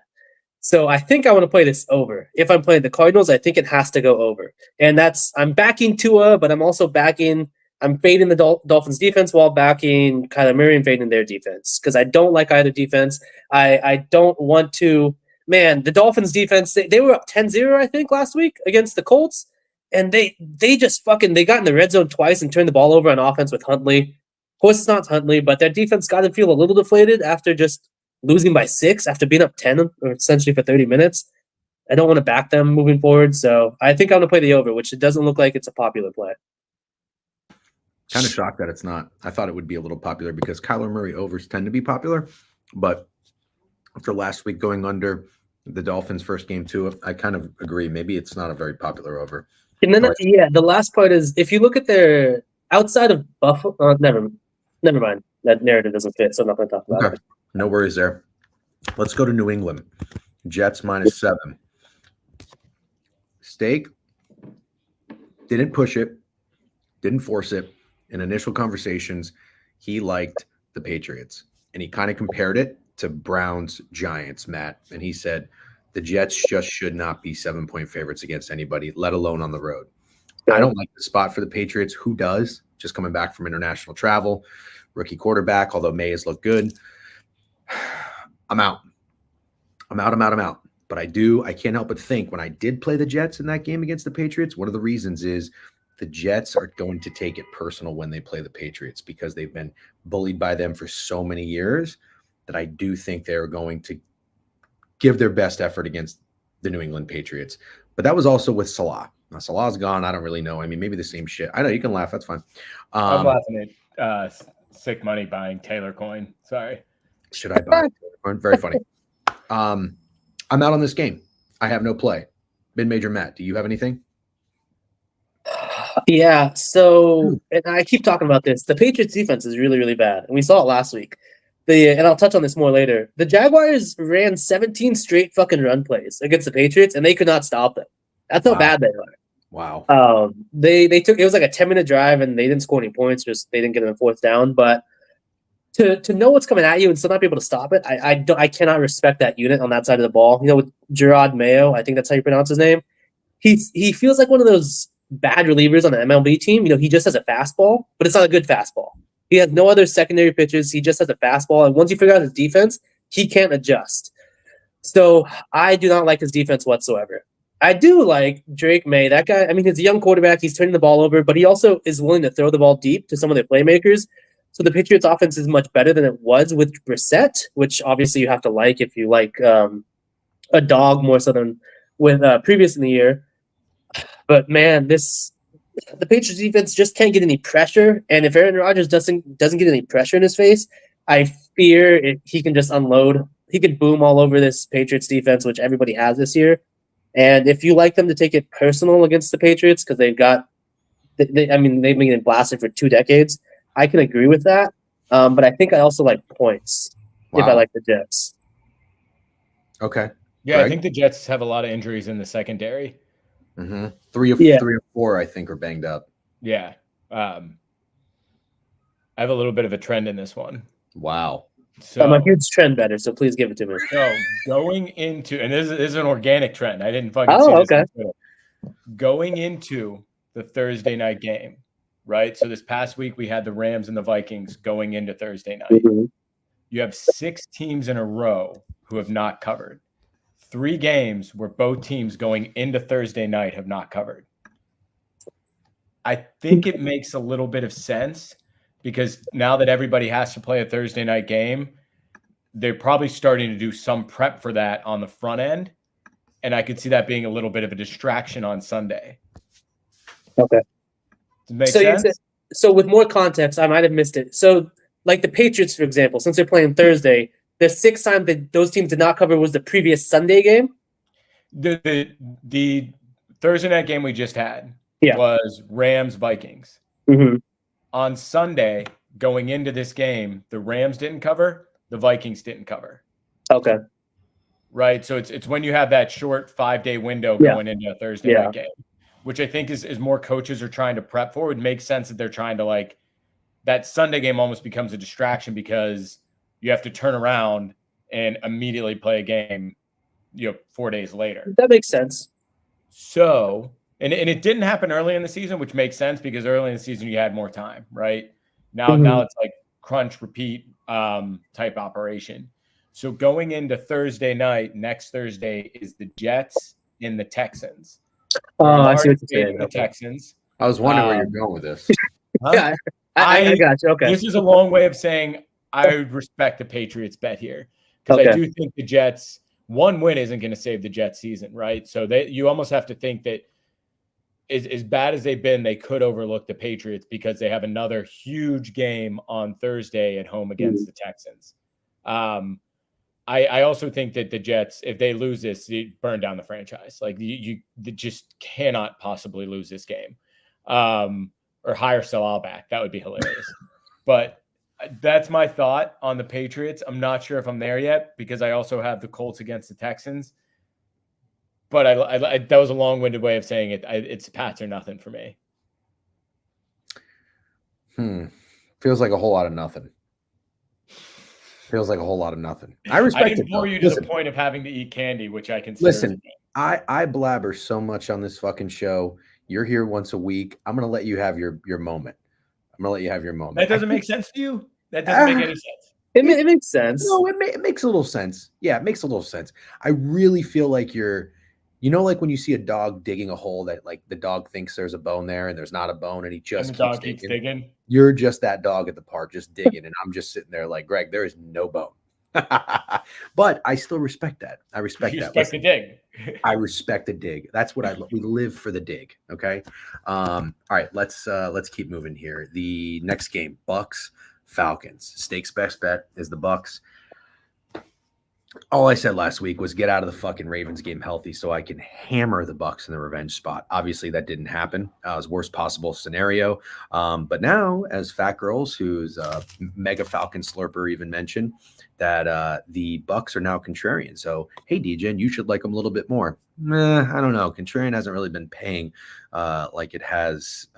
So I think I want to play this over. If I'm playing the Cardinals, I think it has to go over. And I'm backing Tua, but I'm also I'm fading the Dolphins defense while backing Kyler Murray and fading their defense because I don't like either defense. I don't want to. Man, the Dolphins defense, they were up 10-0, I think, last week against the Colts. And they just they got in the red zone twice and turned the ball over on offense with Huntley. Of course, it's not Huntley, but their defense got to feel a little deflated after just losing by 6 after being up 10 or essentially for 30 minutes. I don't want to back them moving forward. So I think I'm going to play the over, which it doesn't look like it's a popular play. Kind of shocked that it's not. I thought it would be a little popular because Kyler Murray overs tend to be popular. But after last week going under the Dolphins' first game too, I kind of agree. Maybe it's not a very popular over. And then, the last part is if you look at their outside of Buffalo, never mind. That narrative doesn't fit, so I'm not going to talk about it. No worries there. Let's go to New England. Jets -7. Steak didn't push it, didn't force it. In initial conversations, he liked the Patriots, and he kind of compared it to Browns Giants, Matt. And he said the Jets just should not be 7-point favorites against anybody, let alone on the road. I don't like the spot for the Patriots. Who does? Just coming back from international travel, rookie quarterback, although May has looked good. I'm out. But I can't help but think when I did play the Jets in that game against the Patriots, one of the reasons is the Jets are going to take it personal when they play the Patriots because they've been bullied by them for so many years that I do think they're going to give their best effort against the New England Patriots. But that was also with Salah. Now, Salah's gone. I don't really know. I mean, maybe the same shit. I know you can laugh. That's fine. I'm laughing at sick money buying Taylor coin. Sorry. Should I buy Taylor coin? Very funny. I'm out on this game. I have no play. Mid-major Matt, do you have anything? Yeah, so and I keep talking about this. The Patriots defense is really, really bad. And we saw it last week. And I'll touch on this more later. The Jaguars ran 17 straight fucking run plays against the Patriots, and they could not stop them. That's how bad they are. Wow. They took it was like a 10-minute drive, and they didn't score any points. Just they didn't get them in fourth down. But to know what's coming at you and still not be able to stop it, I cannot respect that unit on that side of the ball. With Gerard Mayo, I think that's how you pronounce his name. He feels like one of those bad relievers on the MLB team. He just has a fastball, but it's not a good fastball. He has no other secondary pitches. He just has a fastball. And once you figure out his defense, he can't adjust. So I do not like his defense whatsoever. I do like Drake May. That guy, I mean, he's a young quarterback. He's turning the ball over, but he also is willing to throw the ball deep to some of their playmakers. So the Patriots offense is much better than it was with Brissett, which obviously you have to like if you like a dog more so than with previous in the year. But man, the Patriots defense just can't get any pressure, and if Aaron Rodgers doesn't get any pressure in his face, I fear he can just unload. He can boom all over this Patriots defense, which everybody has this year. And if you like them to take it personal against the Patriots because they've been getting blasted for 2 decades, I can agree with that. But I think I also like points if I like the Jets. Okay. Yeah, I think the Jets have a lot of injuries in the secondary. Mm-hmm. 3 or 4, I think, are banged up. Yeah. I have a little bit of a trend in this one. Wow. So, I'm a huge trend better, so please give it to me. So going into, and this is an organic trend. I didn't fucking see this. Going into the Thursday night game, right? So this past week we had the Rams and the Vikings going into Thursday night. Mm-hmm. You have 6 teams in a row who have not covered. 3 games where both teams going into Thursday night have not covered. I think it makes a little bit of sense because now that everybody has to play a Thursday night game, they're probably starting to do some prep for that on the front end. And I could see that being a little bit of a distraction on Sunday. Okay. Does it make sense? So with more context, I might have missed it. So like the Patriots, for example, since they're playing Thursday, the 6th time that those teams did not cover was the previous Sunday game? The Thursday night game we just had was Rams-Vikings. Mm-hmm. On Sunday, going into this game, the Rams didn't cover, the Vikings didn't cover. Okay. Right? So it's when you have that short 5-day window going into a Thursday night game. which I think is more coaches are trying to prep for. It makes sense that they're trying to like that Sunday game almost becomes a distraction because you have to turn around and immediately play a game, 4 days later. That makes sense. So, and it didn't happen early in the season, which makes sense because early in the season you had more time, right? Now it's like crunch, repeat type operation. So going into Thursday night, next Thursday is the Jets and the Texans. I see what you're saying. The Okay. Texans. I was wondering where you're going with this. Huh? Yeah, I got you. Okay. This is a long way of saying I would respect the Patriots bet here because I do think the Jets, one win isn't going to save the Jets season, right? So you almost have to think that as bad as they've been, they could overlook the Patriots because they have another huge game on Thursday at home against the Texans. I also think that the Jets, if they lose this, you burn down the franchise. Like you just cannot possibly lose this game, or hire Salah back. That would be hilarious. But that's my thought on the Patriots. I'm not sure if I'm there yet because I also have the Colts against the Texans. But I that was a long-winded way of saying it. It's Pats or nothing for me. Feels like a whole lot of nothing. I respect I didn't it. bore you to the point of having to eat candy, which I consider. Listen, I blabber so much on this fucking show. You're here once a week. I'm gonna let you have your moment. That doesn't make sense to you? That doesn't make any sense. It makes sense. No, it makes a little sense. Yeah, it makes a little sense. I really feel like like when you see a dog digging a hole that like the dog thinks there's a bone there and there's not a bone and he just keeps digging. You're just that dog at the park just digging and I'm just sitting there like, Greg, there is no bone. But I still respect that. I respect that. Respect the dig. I respect the dig. That's what we live for the dig. Okay. All right, let's keep moving here. The next game, Bucks Falcons. Stakes best bet is the Bucks. All I said last week was get out of the fucking Ravens game healthy so I can hammer the Bucks in the revenge spot. Obviously, that didn't happen. It was worst possible scenario. But now, as Fat Girls, who's a mega Falcon slurper, even mentioned that the Bucks are now contrarian. So, hey, DJen, you should like them a little bit more. I don't know. Contrarian hasn't really been paying like it has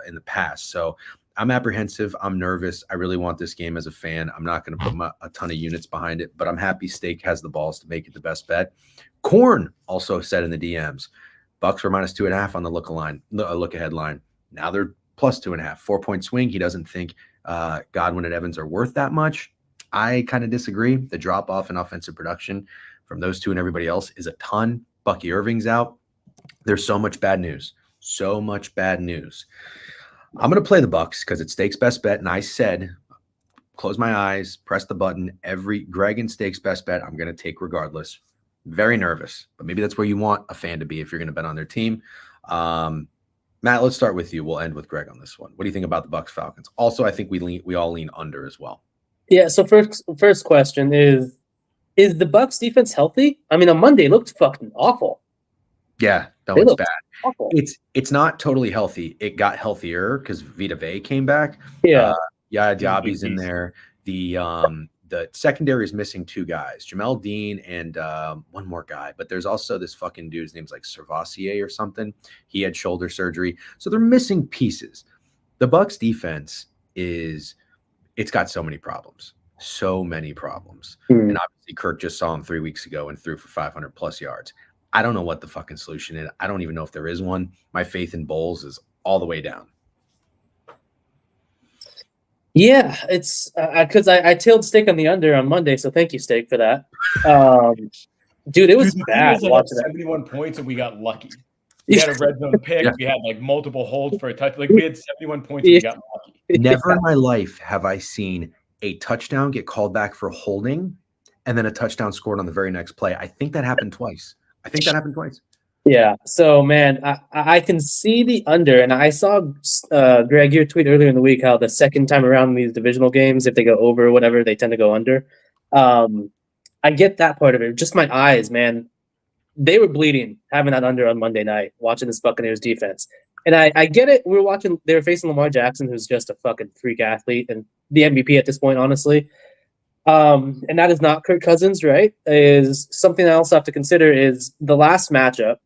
in the past. So, I'm apprehensive. I'm nervous. I really want this game as a fan. I'm not going to put a ton of units behind it, but I'm happy Steak has the balls to make it the best bet. Corn also said in the DMs, Bucks were -2.5 on the look ahead line. Now they're +2.5, 4-point swing. He doesn't think Godwin and Evans are worth that much. I kind of disagree. The drop off in offensive production from those two and everybody else is a ton. Bucky Irving's out. There's so much bad news. I'm going to play the Bucks because it's Steak's best bet. And I said, close my eyes, press the button. Every Greg and Steak's best bet, I'm going to take regardless. Very nervous, but maybe that's where you want a fan to be if you're going to bet on their team. Matt, let's start with you. We'll end with Greg on this one. What do you think about the Bucks Falcons? Also, I think we all lean under as well. Yeah. So first question is the Bucks defense healthy? I mean, on Monday it looked fucking awful. Yeah, no, it's bad. Awful. It's not totally healthy. It got healthier because Vita Vea came back. Yeah. Diaby's in there. The secondary is missing two guys, Jamel Dean and one more guy. But there's also this fucking dude's name's like Servassier or something. He had shoulder surgery. So they're missing pieces. The Bucks defense it's got so many problems. And obviously Kirk just saw him 3 weeks ago and threw for 500 plus yards. I don't know what the fucking solution is. I don't even know if there is one. My faith in Bowles is all the way down. Yeah, it's because I tailed Steak on the under on Monday, so thank you, Steak, for that. Dude, it was bad watching that. 71 points and we got lucky. We had a red zone pick. Yeah. We had like multiple holds for a touch. Like we had 71 points and we got lucky. Never in my life have I seen a touchdown get called back for holding and then a touchdown scored on the very next play. I think that happened twice. Yeah. So, man, I can see the under, and I saw Greg, your tweet earlier in the week how the second time around in these divisional games, if they go over or whatever, they tend to go under. I get that part of it. Just my eyes, man. They were bleeding having that under on Monday night, watching this Buccaneers defense. And I get it. We were watching, they were facing Lamar Jackson, who's just a fucking freak athlete and the MVP at this point, honestly. And that is not Kirk Cousins, right? Is something I also have to consider is the last matchup.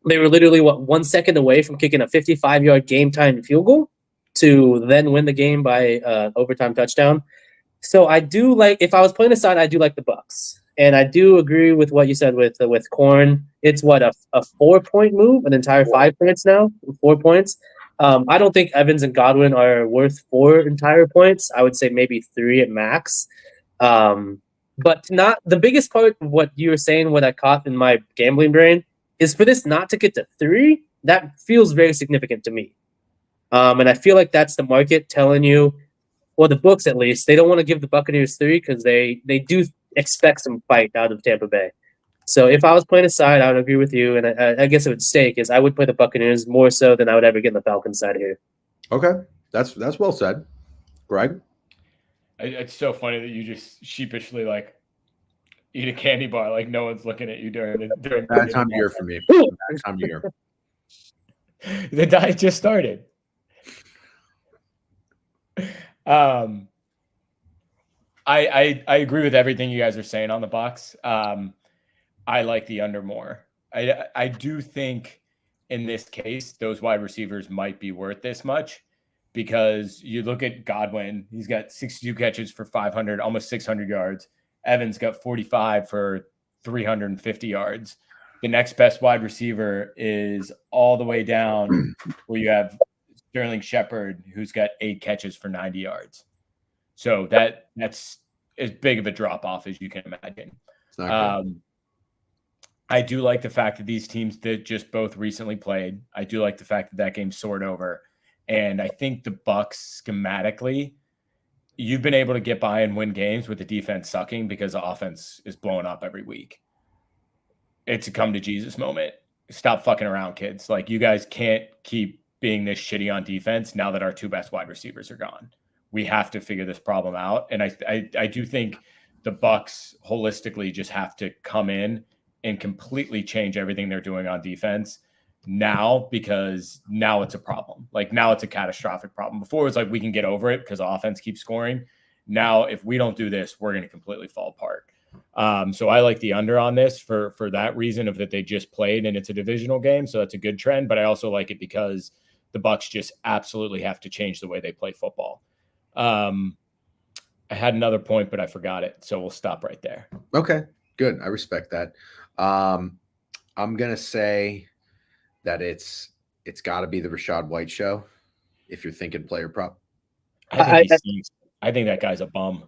They were literally 1 second away from kicking a 55-yard game-time field goal to then win the game by overtime touchdown. So I do like, if I was playing aside, I do like the Bucks, and I do agree with what you said with Corn. It's what a 4-point move, an entire 5 points now, 4 points. I don't think Evans and Godwin are worth 4 entire points. I would say maybe 3 at max. But not the biggest part of what you were saying, what I caught in my gambling brain, is for this not to get to 3. That feels very significant to me, and I feel like that's the market telling you. Well, the books at least, they don't want to give the Buccaneers 3 because they do expect some fight out of Tampa Bay. So if I was playing a side, I would agree with you, and I guess it would stake is I would play the Buccaneers more so than I would ever get in the Falcons side here. Okay, that's well said, Greg. It's so funny that you just sheepishly like eat a candy bar like no one's looking at you during Bad time of year for me. Bad time of year. The diet just started. I agree with everything you guys are saying on the Bucs. I like the under more. I do think in this case those wide receivers might be worth this much because you look at Godwin, he's got 62 catches for 500, almost 600 yards. Evans got 45 for 350 yards. The next best wide receiver is all the way down where you have Sterling Shepard, who's got 8 catches for 90 yards. So that's as big of a drop off as you can imagine. I do like the fact that these teams that just both recently played. I do like the fact that that game's soared over. And I think the Bucs schematically, you've been able to get by and win games with the defense sucking because the offense is blowing up every week. It's a come to Jesus moment. Stop fucking around, kids. Like, you guys can't keep being this shitty on defense now that our 2 best wide receivers are gone. We have to figure this problem out. And I do think the Bucs holistically just have to come in and completely change everything they're doing on defense now, because now it's a problem. Like, now it's a catastrophic problem. Before it was like, we can get over it because the offense keeps scoring. Now, if we don't do this, we're going to completely fall apart. So I like the under on this for that reason of that they just played and it's a divisional game. So that's a good trend, but I also like it because the Bucs just absolutely have to change the way they play football. I had another point, but I forgot it. So we'll stop right there. Okay, good. I respect that. I'm going to say that it's got to be the Rachaad White show if you're thinking player prop. I think that guy's a bum.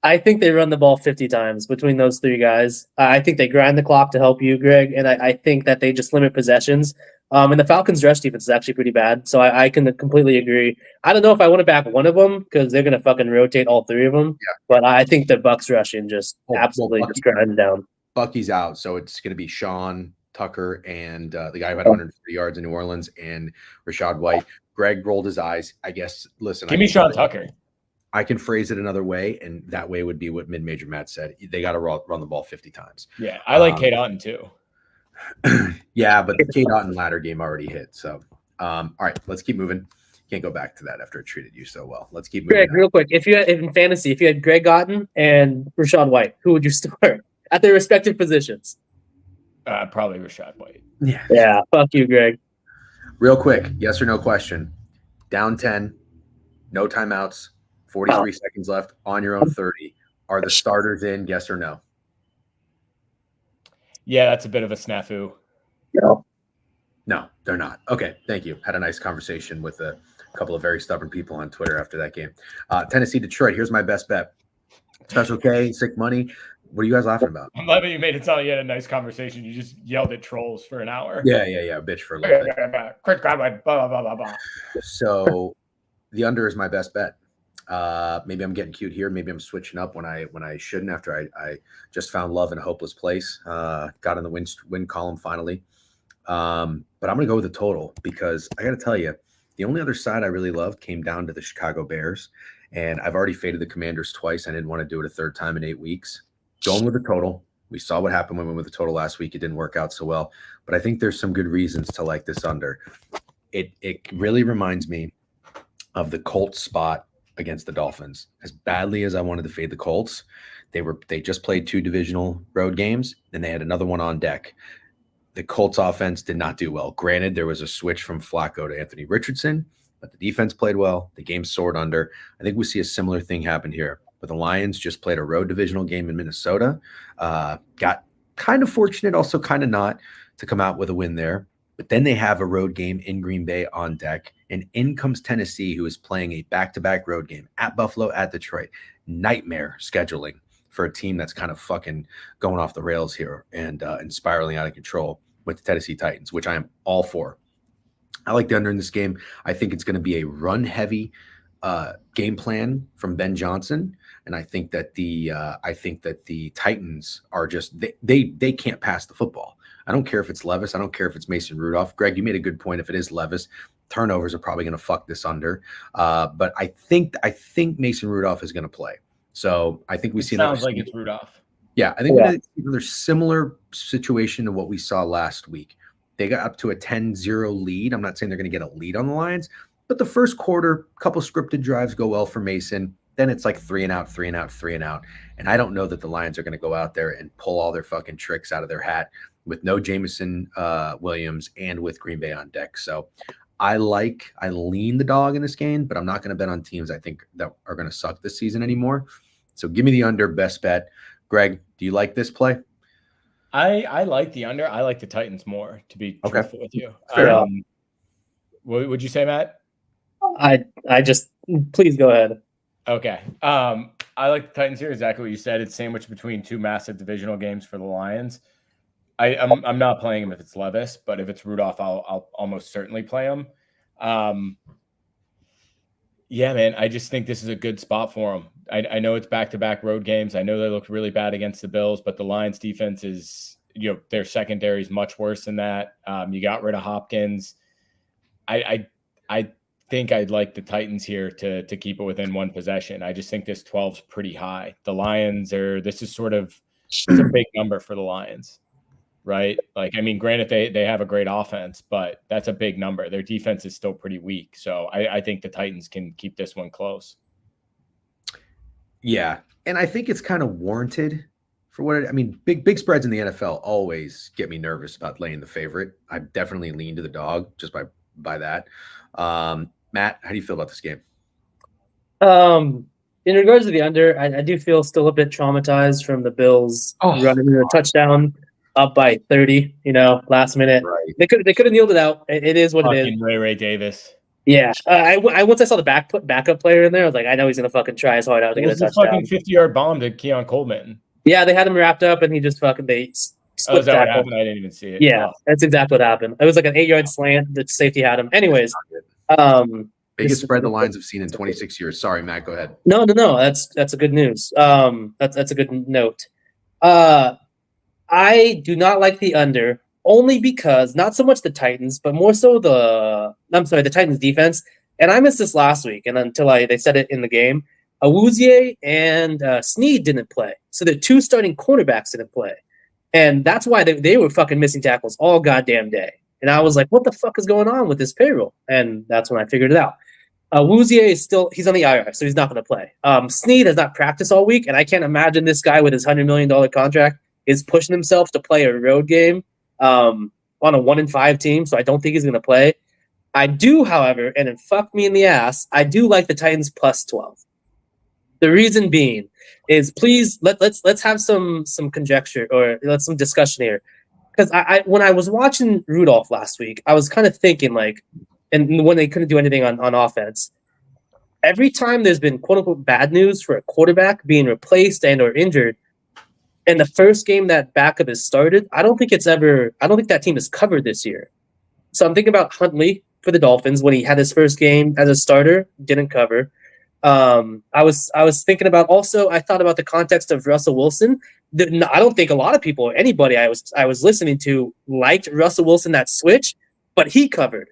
I think they run the ball 50 times between those 3 guys. I think they grind the clock to help you, Greg, and I think that they just limit possessions. And the Falcons' rush defense is actually pretty bad, so I can completely agree. I don't know if I want to back one of them because they're going to fucking rotate all 3 of them, but I think the Bucs rushing just absolutely just grind down. Bucky's out, so it's going to be Sean Tucker and the guy who had 150 yards in New Orleans and Rachaad White. Greg rolled his eyes. I guess, listen. Give me Sean Tucker. I can phrase it another way, and that way would be what Mid-Major Matt said. They got to run the ball 50 times. Yeah, I like Cade Otton too. Yeah, but the Cade Otton ladder game already hit. So, all right, let's keep moving. Can't go back to that after it treated you so well. Let's keep moving. Greg, real quick, if in fantasy, if you had Greg Otton and Rachaad White, who would you start at their respective positions? Probably Rachaad White. Yeah. Fuck you, Greg. Real quick, yes or no question. Down 10, no timeouts. 43 seconds left on your own 30. Are the starters in? Yes or no? Yeah, that's a bit of a snafu. No, they're not. Okay, thank you. Had a nice conversation with a couple of very stubborn people on Twitter after that game. Tennessee, Detroit. Here's my best bet. Special K, sick money. What are you guys laughing about? I'm laughing you made it sound like you had a nice conversation. You just yelled at trolls for an hour. Yeah. Bitch for a little bit. Quick grab, blah, blah, blah, blah. So the under is my best bet. Maybe I'm getting cute here. Maybe I'm switching up when I shouldn't after I just found love in a hopeless place. Got in the win column finally. But I'm going to go with the total because I got to tell you, the only other side I really loved came down to the Chicago Bears. And I've already faded the Commanders twice. I didn't want to do it a third time in 8 weeks. Going with the total. We saw what happened when we went with the total last week. It didn't work out so well. But I think there's some good reasons to like this under. It really reminds me of the Colts spot against the Dolphins. As badly as I wanted to fade the Colts, they just played 2 divisional road games, and they had another one on deck. the Colts offense did not do well. Granted, there was a switch from Flacco to Anthony Richardson, but the defense played well. The game soared under. I think we see a similar thing happen here. But the Lions just played a road divisional game in Minnesota. Got kind of fortunate, also kind of not, to come out with a win there. But then they have a road game in Green Bay on deck. And in comes Tennessee, who is playing a back-to-back road game at Buffalo, at Detroit. Nightmare scheduling for a team that's kind of fucking going off the rails here and spiraling out of control with the Tennessee Titans, which I am all for. I like the under in this game. I think it's going to be a run-heavy game plan from Ben Johnson, and I think that the Titans are just they can't pass the football. I don't care if it's Levis. I don't care if it's Mason Rudolph. Greg, you made a good point. If it is Levis, turnovers are probably going to fuck this under. But I think Mason Rudolph is going to play. So I think we see. Sounds like it's Rudolph. Yeah, I think we're going to see another similar situation to what we saw last week. They got up to a 10-0 lead. I'm not saying they're going to get a lead on the Lions, but the first quarter, couple scripted drives go well for Mason. Then it's like 3 and out, 3 and out, 3 and out. And I don't know that the Lions are going to go out there and pull all their fucking tricks out of their hat with no Jameson Williams and with Green Bay on deck. So I lean the dog in this game, but I'm not going to bet on teams I think that are going to suck this season anymore. So give me the under, best bet. Greg, do you like this play? I like the under. I like the Titans more, to be truthful with you. What would you say, Matt? I just please go ahead. Okay. I like the Titans here. Exactly what you said. It's sandwiched between two massive divisional games for the Lions. I'm not playing him if it's Levis, but if it's Rudolph, I'll almost certainly play him. Yeah, man. I just think this is a good spot for him. I know it's back-to-back road games. I know they looked really bad against the Bills, but the Lions defense is, their secondary is much worse than that. You got rid of Hopkins. I think I'd like the Titans here to keep it within one possession. I just think this 12's pretty high. The Lions it's a big number for the Lions, right? Like, I mean, granted, they have a great offense, but that's a big number. Their defense is still pretty weak. So I think the Titans can keep this one close. Yeah, and I think it's kind of warranted for what I mean. Big spreads in the NFL always get me nervous about laying the favorite. I definitely lean to the dog just by that. Matt, how do you feel about this game? In regards to the under, I do feel still a bit traumatized from the Bills running a touchdown up by 30. Last minute. Right. They could have kneeled it out. It is what it is. Ray Davis. Yeah, once I saw the backup player in there, I was like, I know he's gonna fucking try his heart out to get a touchdown. Fucking 50-yard bomb to Keon Coleman. Yeah, they had him wrapped up, and he just they split that what happened? I didn't even see it. Yeah, that's exactly what happened. It was like an 8-yard slant. The safety had him. Anyways, biggest spread the Lions have seen in 26 years. Sorry, Matt, go ahead. No. That's a good news. That's a good note. I do not like the under. Only because not so much the Titans, but more so the Titans defense. And I missed this last week, and until they said it in the game, Awuzie and Snead didn't play. So the two starting cornerbacks didn't play. And that's why they were fucking missing tackles all goddamn day. And I was like, what the fuck is going on with this payroll? And that's when I figured it out. Awuzie he's on the IR, so he's not going to play. Snead has not practiced all week, and I can't imagine this guy with his $100 million contract is pushing himself to play a road game on a 1-5 team, so I don't think he's going to play. I do, however, and it fucked me in the ass, I do like the Titans plus 12. The reason being is, please let's have some conjecture or let's some discussion here, because I when I was watching Rudolph last week, I was kind of thinking and when they couldn't do anything on offense, every time there's been quote unquote bad news for a quarterback being replaced and or injured. And the first game that backup has started, I don't think that team is covered this year. So I'm thinking about Huntley for the Dolphins when he had his first game as a starter, didn't cover. I was thinking about also, I thought about the context of Russell Wilson. I don't think a lot of people or anybody I was listening to liked Russell Wilson that switch, but he covered.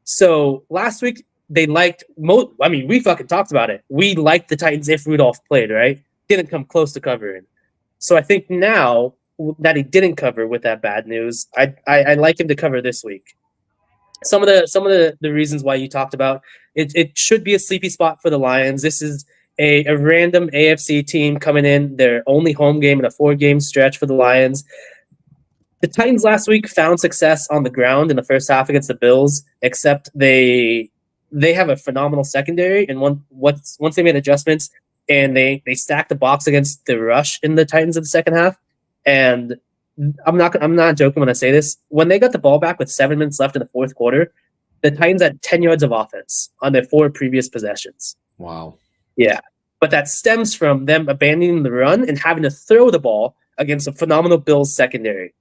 So last week they liked we fucking talked about it. We liked the Titans if Rudolph played, right? Didn't come close to covering. So I think now that he didn't cover with that bad news, I like him to cover this week. Some of the reasons why you talked about it should be a sleepy spot for the Lions. This is a random AFC team coming in, their only home game in a 4-game stretch for the Lions. the Titans last week found success on the ground in the first half against the Bills, except they have a phenomenal secondary, and once they made adjustments and they stacked the box against the rush in the Titans in the second half, and I'm not joking when I say this. When they got the ball back with 7 minutes left in the fourth quarter, the Titans had 10 yards of offense on their 4 previous possessions. Wow. Yeah. But that stems from them abandoning the run and having to throw the ball against a phenomenal Bills secondary.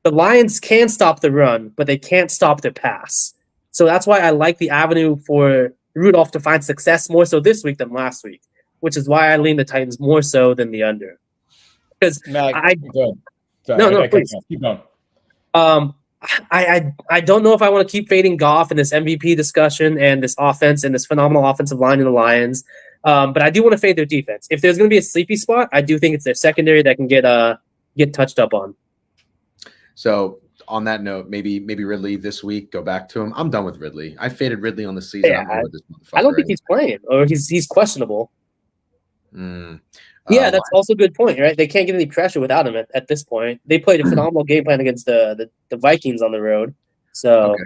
The Lions can stop the run, but they can't stop the pass. So that's why I like the avenue for Rudolph to find success more so this week than last week, which is why I lean the Titans more so than the under. Because good. Sorry, No, please. Keep going. I don't know if I want to keep fading Goff in this MVP discussion and this offense and this phenomenal offensive line in the Lions. But I do want to fade their defense. If there's going to be a sleepy spot, I do think it's their secondary that can get touched up on. So on that note, maybe Ridley this week. Go back to him. I'm done with Ridley. I faded Ridley on the season. Yeah, I don't think he's playing, or he's questionable. Yeah, that's also a good point, right? They can't get any pressure without him at this point. They played a phenomenal game plan against the Vikings on the road. So okay.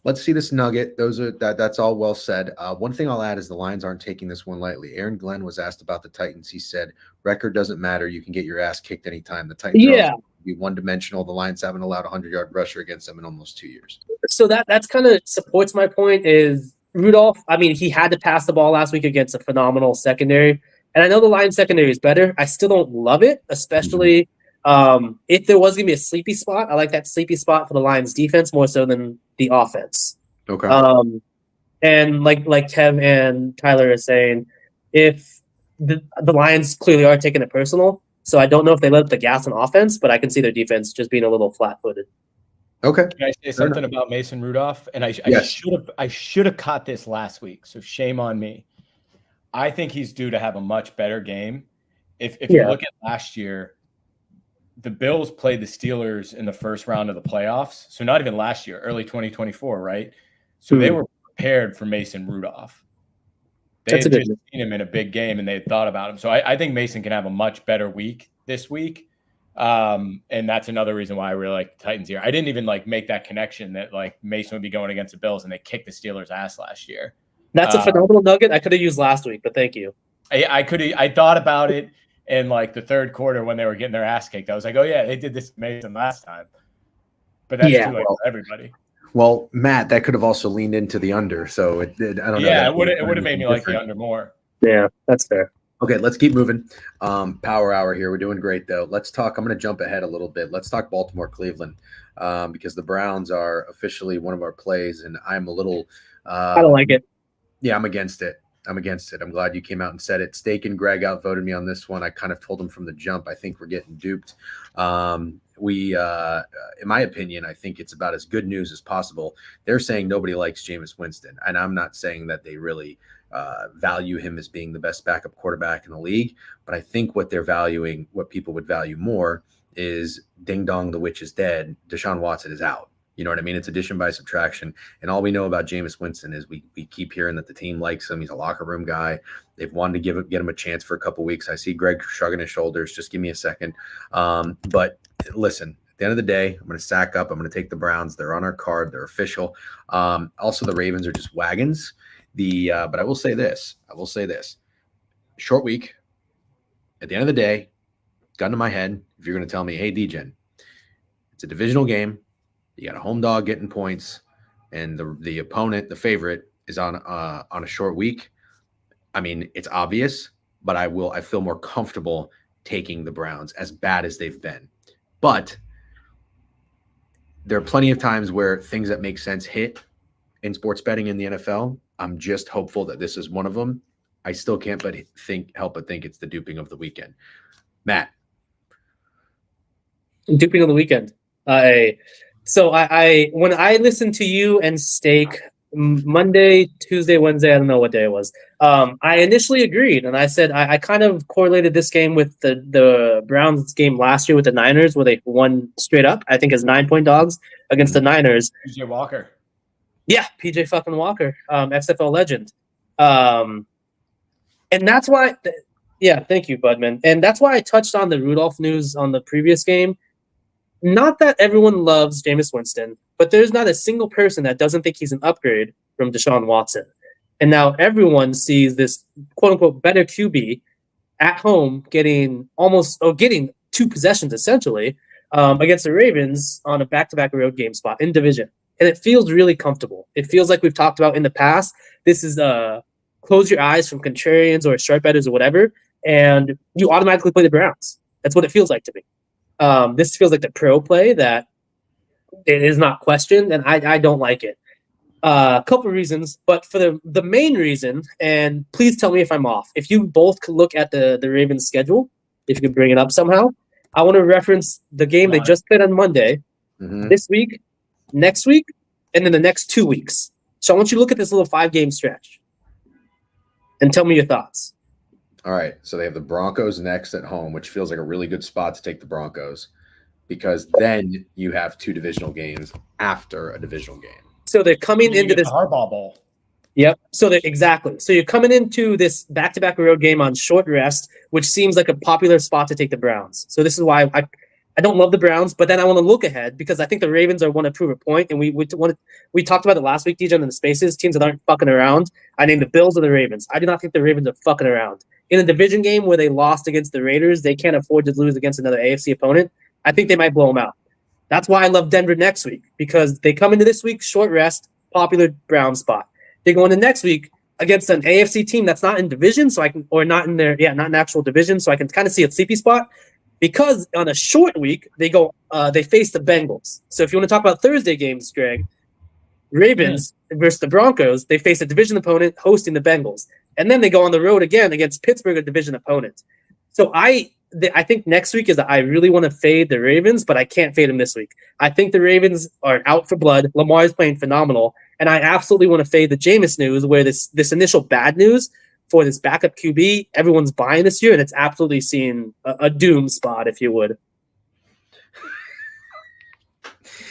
Let's see this nugget. That's all well said. One thing I'll add is the Lions aren't taking this one lightly. Aaron Glenn was asked about the Titans. He said, record doesn't matter. You can get your ass kicked anytime. The Titans are be one-dimensional. The Lions haven't allowed a 100-yard rusher against them in almost 2 years. So that's kind of supports my point is Rudolph. I mean, he had to pass the ball last week against a phenomenal secondary. And I know the Lions secondary is better. I still don't love it, especially if there was going to be a sleepy spot. I like that sleepy spot for the Lions defense more so than the offense. Okay. And like Kev and Tyler are saying, if the Lions clearly are taking it personal, so I don't know if they let up the gas on offense, but I can see their defense just being a little flat-footed. Okay. Can I say something about Mason Rudolph? And I should have caught this last week, so shame on me. I think he's due to have a much better game. If you look at last year, the Bills played the Steelers in the first round of the playoffs. So not even last year, early 2024, right? So they were prepared for Mason Rudolph. They had just seen him in a big game and they had thought about him. So I think Mason can have a much better week this week. And that's another reason why I really like the Titans here. I didn't even make that connection that Mason would be going against the Bills and they kicked the Steelers' ass last year. That's a phenomenal nugget I could have used last week, but thank you. I thought about it in the third quarter when they were getting their ass kicked. I was like, oh yeah, they did this to Mason last time. But that's too late for everybody. Well, Matt, that could have also leaned into the under. So it did. I don't know. Yeah, it would have made me like the under more. Yeah, that's fair. Okay, let's keep moving. Power hour here. We're doing great though. Let's talk. I'm going to jump ahead a little bit. Let's talk Baltimore, Cleveland, because the Browns are officially one of our plays, and I'm a little. I don't like it. Yeah, I'm against it. I'm glad you came out and said it. Steak and Greg outvoted me on this one. I kind of told them from the jump. I think we're getting duped. In my opinion, I think it's about as good news as possible. They're saying nobody likes Jameis Winston, and I'm not saying that they really value him as being the best backup quarterback in the league. But I think what they're valuing, what people would value more, is ding dong, the witch is dead. Deshaun Watson is out. You know what I mean? It's addition by subtraction. And all we know about Jameis Winston is we keep hearing that the team likes him. He's a locker room guy. They've wanted to get him a chance for a couple weeks. I see Greg shrugging his shoulders. Just give me a second. But listen, at the end of the day, I'm going to sack up. I'm going to take the Browns. They're on our card. They're official. Also, the Ravens are just wagons. But I will say this. Short week. At the end of the day, gun to my head, if you're going to tell me, hey, DGen, it's a divisional game. You got a home dog getting points, and the opponent, the favorite, is on a short week. I mean, it's obvious, but I feel more comfortable taking the Browns, as bad as they've been. But there are plenty of times where things that make sense hit in sports betting in the NFL. I'm just hopeful that this is one of them. I still can't help but think it's the duping of the weekend. Matt. Duping of the weekend. So I when I listened to you and Steak Monday, Tuesday, Wednesday, I don't know what day it was. I initially agreed, and I said I kind of correlated this game with the Browns game last year with the Niners, where they won straight up. I think as 9-point dogs against the Niners. PJ Walker. Yeah, PJ fucking Walker, XFL legend. And that's why. Thank you, Budman. And that's why I touched on the Rudolph news on the previous game. not that everyone loves Jameis Winston, but there's not a single person that doesn't think he's an upgrade from Deshaun Watson. And now everyone sees this quote unquote better QB at home getting two possessions essentially against the Ravens on a back-to-back road game spot in division. And it feels really comfortable. It feels like we've talked about in the past. This is close your eyes from contrarians or sharp bettors or whatever, and you automatically play the Browns. That's what it feels like to me. This feels like the pro play that it is not questioned, and I don't like it. A couple of reasons, but for the main reason, and please tell me if I'm off. If you both could look at the Ravens schedule, if you could bring it up somehow, I want to reference the game they just played on Monday, this week, next week, and then the next 2 weeks. So I want you to look at this little 5-game stretch and tell me your thoughts. All right. So they have the Broncos next at home, which feels like a really good spot to take the Broncos because then you have 2 divisional games after a divisional game. So they're coming into this Harbaugh Bowl. Yep. So exactly. So you're coming into this back-to-back road game on short rest, which seems like a popular spot to take the Browns. So this is why I don't love the Browns, but then I want to look ahead because I think the Ravens want to prove a point, and we talked about it last week, DJ, in the spaces. Teams that aren't fucking around. I named the Bills or the Ravens. I do not think the Ravens are fucking around. In a division game where they lost against the Raiders, they can't afford to lose against another AFC opponent. I think they might blow them out. That's why I love Denver next week because they come into this week short rest, popular Brown spot. They go into next week against an AFC team that's not in division, not in actual division, so I can kind of see a sleepy spot. Because on a short week, they face the Bengals. So if you want to talk about Thursday games, Greg, Ravens versus the Broncos, they face a division opponent hosting the Bengals. And then they go on the road again against Pittsburgh, a division opponent. So I think next week I really want to fade the Ravens, but I can't fade them this week. I think the Ravens are out for blood. Lamar is playing phenomenal. And I absolutely want to fade the Jameis news where this initial bad news for this backup QB, everyone's buying this year, and it's absolutely seen a doom spot, if you would.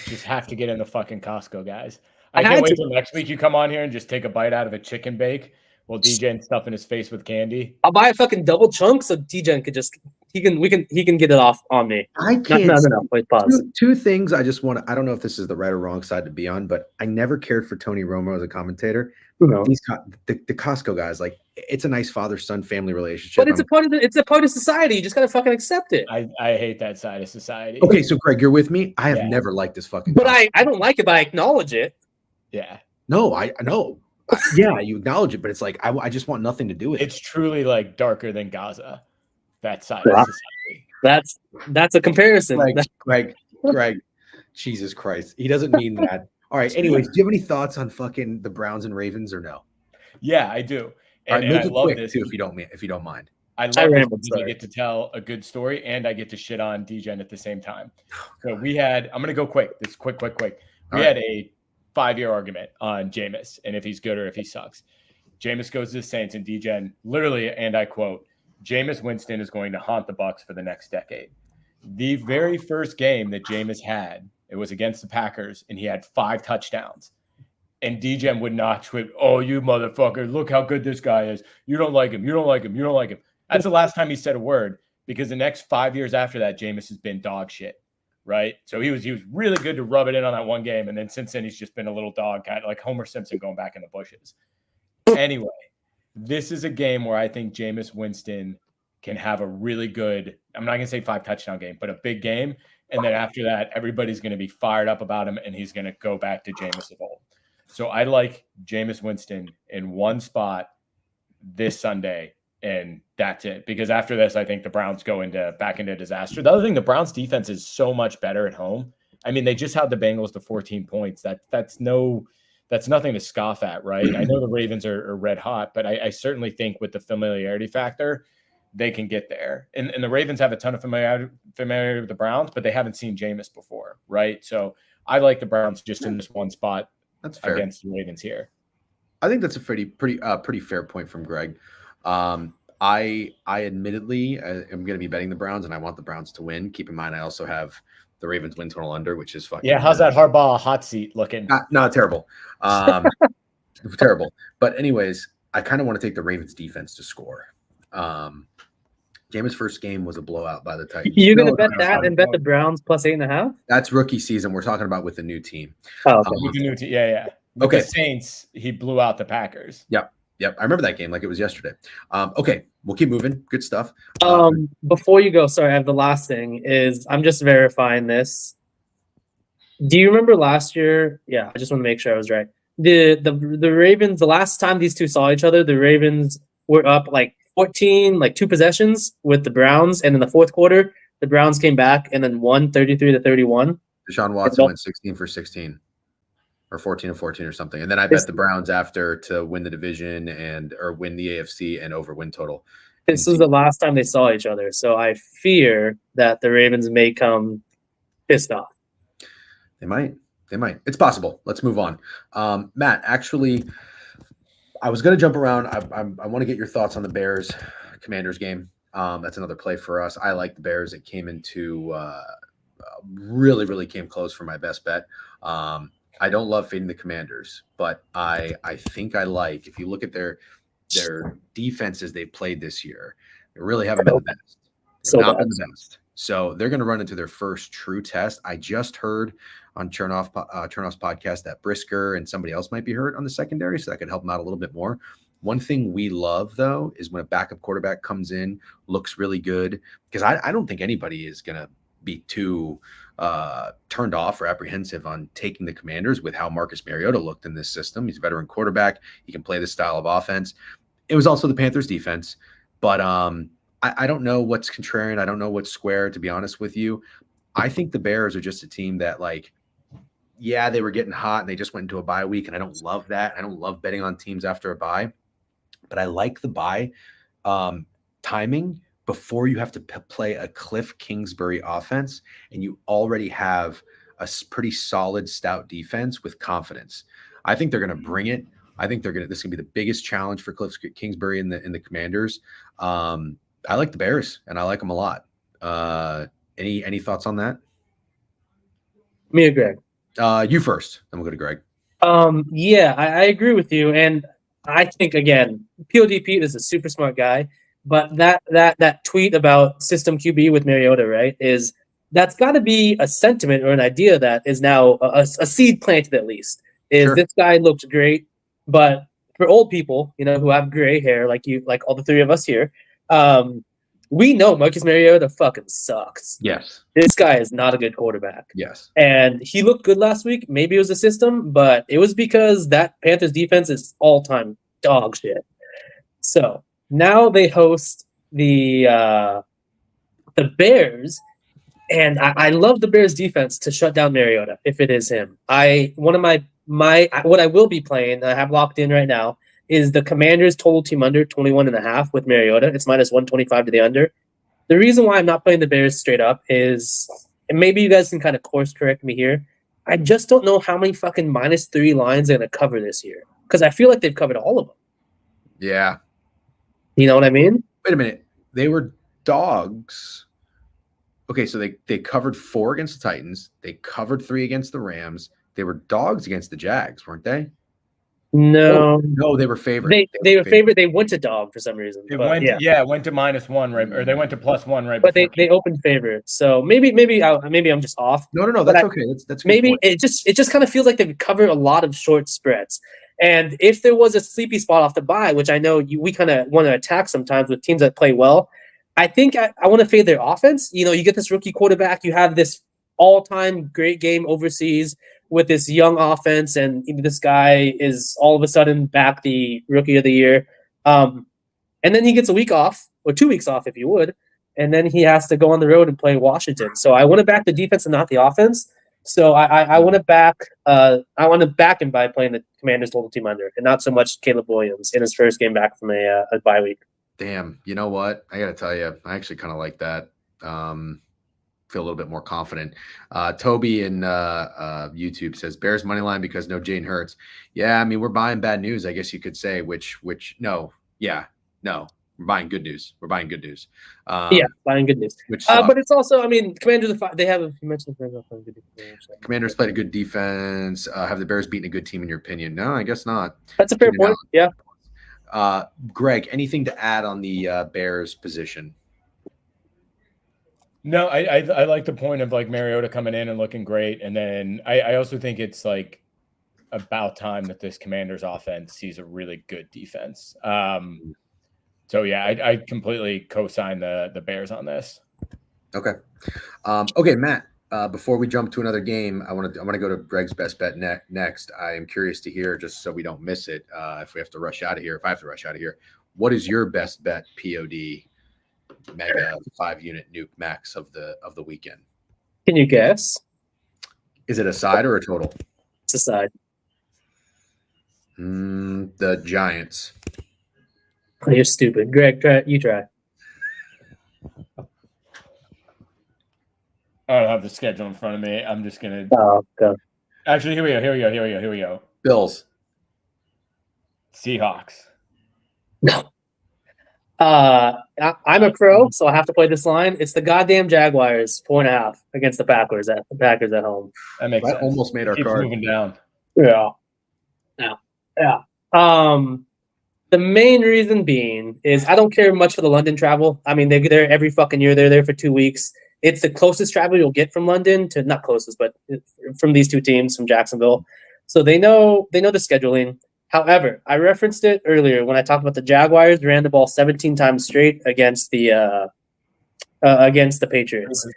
Just have to get in the fucking Costco, guys. I can't wait till next week you come on here and just take a bite out of a chicken bake while DJ stuffing his face with candy. I'll buy a fucking double chunk so DJ could just he can get it off on me. I can't. No. Wait, pause. Two things I just want to. I don't know if this is the right or wrong side to be on, but I never cared for Tony Romo as a commentator. No. The Costco guys, like it's a nice father-son family relationship. But it's a part of society. You just gotta fucking accept it. I hate that side of society. Okay, so Greg, you're with me. I have never liked this fucking. But Costco. I don't like it, but I acknowledge it. Yeah. No, I know. Yeah, you acknowledge it, but it's like I just want nothing to do with it. It's truly like darker than Gaza. That side of society. That's a comparison. Greg, Jesus Christ, he doesn't mean that. All right. Anyways, do you have any thoughts on fucking the Browns and Ravens or no? Yeah, I do. And I love this too, if you don't mind. I love this because I get to tell a good story and I get to shit on DGen at the same time. So I'm gonna go quick. This is quick. We had a 5-year argument on Jameis and if he's good or if he sucks. Jameis goes to the Saints and DGen literally, and I quote, Jameis Winston is going to haunt the Bucs for the next decade. The very first game that Jameis had, it was against the Packers, and he had 5 touchdowns. And DGen would not tweet, oh, you motherfucker, look how good this guy is. You don't like him. That's the last time he said a word, because the next 5 years after that, Jameis has been dog shit, right? So he was really good to rub it in on that one game, and then since then he's just been a little dog, kind of like Homer Simpson going back in the bushes. Anyway, this is a game where I think Jameis Winston can have a really good, I'm not going to say 5 touchdown game, but a big game. And then after that, everybody's going to be fired up about him, and he's going to go back to Jameis of old. So I like Jameis Winston in one spot this Sunday, and that's it. Because after this, I think the Browns go back into disaster. The other thing, the Browns defense is so much better at home. I mean, they just had the Bengals to 14 points. That's nothing to scoff at, right? I know the Ravens are red hot, but I certainly think with the familiarity factor, they can get there. And the Ravens have a ton of familiarity with the Browns, but they haven't seen Jameis before, right? So I like the Browns just in this one spot. That's fair against the Ravens here. I think that's a pretty fair point from Greg. I admittedly am going to be betting the Browns, and I want the Browns to win. Keep in mind, I also have the Ravens win total under, which is fucking. Yeah, how's that Harbaugh hot seat looking? Not terrible. Terrible. But anyways, I kind of want to take the Ravens defense to score. Jameis' first game was a blowout by the Titans. You're gonna No, bet no, that no, and bet no. the Browns plus 8.5? That's rookie season. We're talking about with the new team. Oh, okay. With the new team, yeah. With Okay. the Saints, he blew out the Packers. Yep. I remember that game like it was yesterday. Okay, we'll keep moving. Good stuff. Before you go, sorry, I have the last thing is I'm just verifying this. Do you remember last year? Yeah, I just want to make sure I was right. The Ravens, the last time these two saw each other, the Ravens were up like 14, like 2 possessions with the Browns, and in the fourth quarter, the Browns came back and then won 33-31. Deshaun Watson went 16 for 16 or 14 of 14 or something. And then I bet the Browns after to win the division or win the AFC and over win total. This was the last time they saw each other, so I fear that the Ravens may come pissed off. They might. It's possible. Let's move on. Matt, actually, I was going to jump around. I want to get your thoughts on the Bears Commanders game. That's another play for us. I like the Bears. It came into really, really came close for my best bet. I don't love fading the Commanders, but I think I like, if you look at their defenses they've played this year, they really haven't been the best. Not been the best. So they're going to run into their first true test. I just heard on Chernoff's podcast that Brisker and somebody else might be hurt on the secondary, so that could help them out a little bit more. One thing we love, though, is when a backup quarterback comes in, looks really good, because I don't think anybody is going to be too turned off or apprehensive on taking the Commanders with how Marcus Mariota looked in this system. He's a veteran quarterback. He can play this style of offense. It was also the Panthers defense, but I don't know what's contrarian. I don't know what's square, to be honest with you. I think the Bears are just a team that, like, yeah, they were getting hot and they just went into a bye week, and I don't love that. I don't love betting on teams after a bye, but I like the bye timing before you have to play a Cliff Kingsbury offense, and you already have a pretty solid, stout defense with confidence. I think they're going to bring it. I think this is going to be the biggest challenge for Cliff Kingsbury in the Commanders. I like the Bears, and I like them a lot. Any thoughts on that? Me or Greg? You first, then we'll go to Greg. Yeah, I agree with you, and I think, again, POD Pete is a super smart guy, but that tweet about system QB with Mariota, right, that's got to be a sentiment or an idea that is now a seed planted, at least. Sure. This guy looked great, but for old people, who have gray hair, like you, like all the three of us here, we know Marcus Mariota fucking sucks. Yes. This guy is not a good quarterback. Yes. And he looked good last week. Maybe it was the system, but it was because that Panthers defense is all-time dog shit. So now they host the Bears, and I love the Bears defense to shut down Mariota if it is him. What I will be playing, I have locked in right now, is the Commanders total team under 21.5 with Mariota. It's minus 125 to the under. The reason why I'm not playing the Bears straight up is, and maybe you guys can kind of course correct me here, I just don't know how many fucking -3 lines they're going to cover this year, because I feel like they've covered all of them. Yeah. You know what I mean? Wait a minute. They were dogs. Okay, so they covered 4 against the Titans. They covered 3 against the Rams. They were dogs against the Jags, weren't they? No. No, they were favored. They were favored. They went to dog for some reason. It but went to -1, right? Or they went to +1, right? But they opened favored. So maybe I'm just off. No. That's okay. That's maybe it just kind of feels like they've covered a lot of short spreads. And if there was a sleepy spot off the bye, which I know we kind of want to attack sometimes with teams that play well, I think I want to fade their offense. You get this rookie quarterback, you have this all-time great game overseas with this young offense, and this guy is all of a sudden back the rookie of the year. And then he gets a week off, or 2 weeks off if you would, and then he has to go on the road and play Washington. So I want to back the defense and not the offense. So I want to back him by playing the Commanders total team under, and not so much Caleb Williams in his first game back from a bye week. Damn, you know what? I got to tell you, I actually kind of like that. Feel a little bit more confident. Toby in YouTube says Bears money line because no Jalen Hurts. Yeah, I mean, we're buying bad news, I guess you could say, which no. We're buying good news. Buying good news. Buying good news. Which but it's also, I mean, Commanders, they have, you mentioned Commanders played a good defense. Have the Bears beaten a good team in your opinion? No, I guess not. That's a fair point. Yeah. Greg, anything to add on the Bears position? No, I like the point of like Mariota coming in and looking great, and then I also think it's like about time that this Commanders offense sees a really good defense. So yeah, I completely co-sign the Bears on this. Okay. Okay, Matt. Before we jump to another game, I want to go to Greg's best bet next. I am curious to hear, just so we don't miss it, if we have to rush out of here, if I have to rush out of here, what is your best bet POD mega 5-unit nuke max of the weekend? Can you guess? Is it a side or a total? It's a side. The Giants. Oh, you're stupid. Greg, you try. I don't have the schedule in front of me. I'm just gonna. Oh, go. Actually, here we go. Bills. Seahawks. No. I'm a pro, so I have to play this line. It's the goddamn Jaguars, 4.5 against the Packers at home. That makes That sense. almost made our Keeps card. moving down. Yeah. The main reason being is I don't care much for the London travel. I mean, they're there every fucking year. They're there for 2 weeks. It's the closest travel you'll get from London to, not closest, but from these two teams from Jacksonville. So they know the scheduling. However, I referenced it earlier when I talked about the Jaguars ran the ball 17 times straight against the Patriots.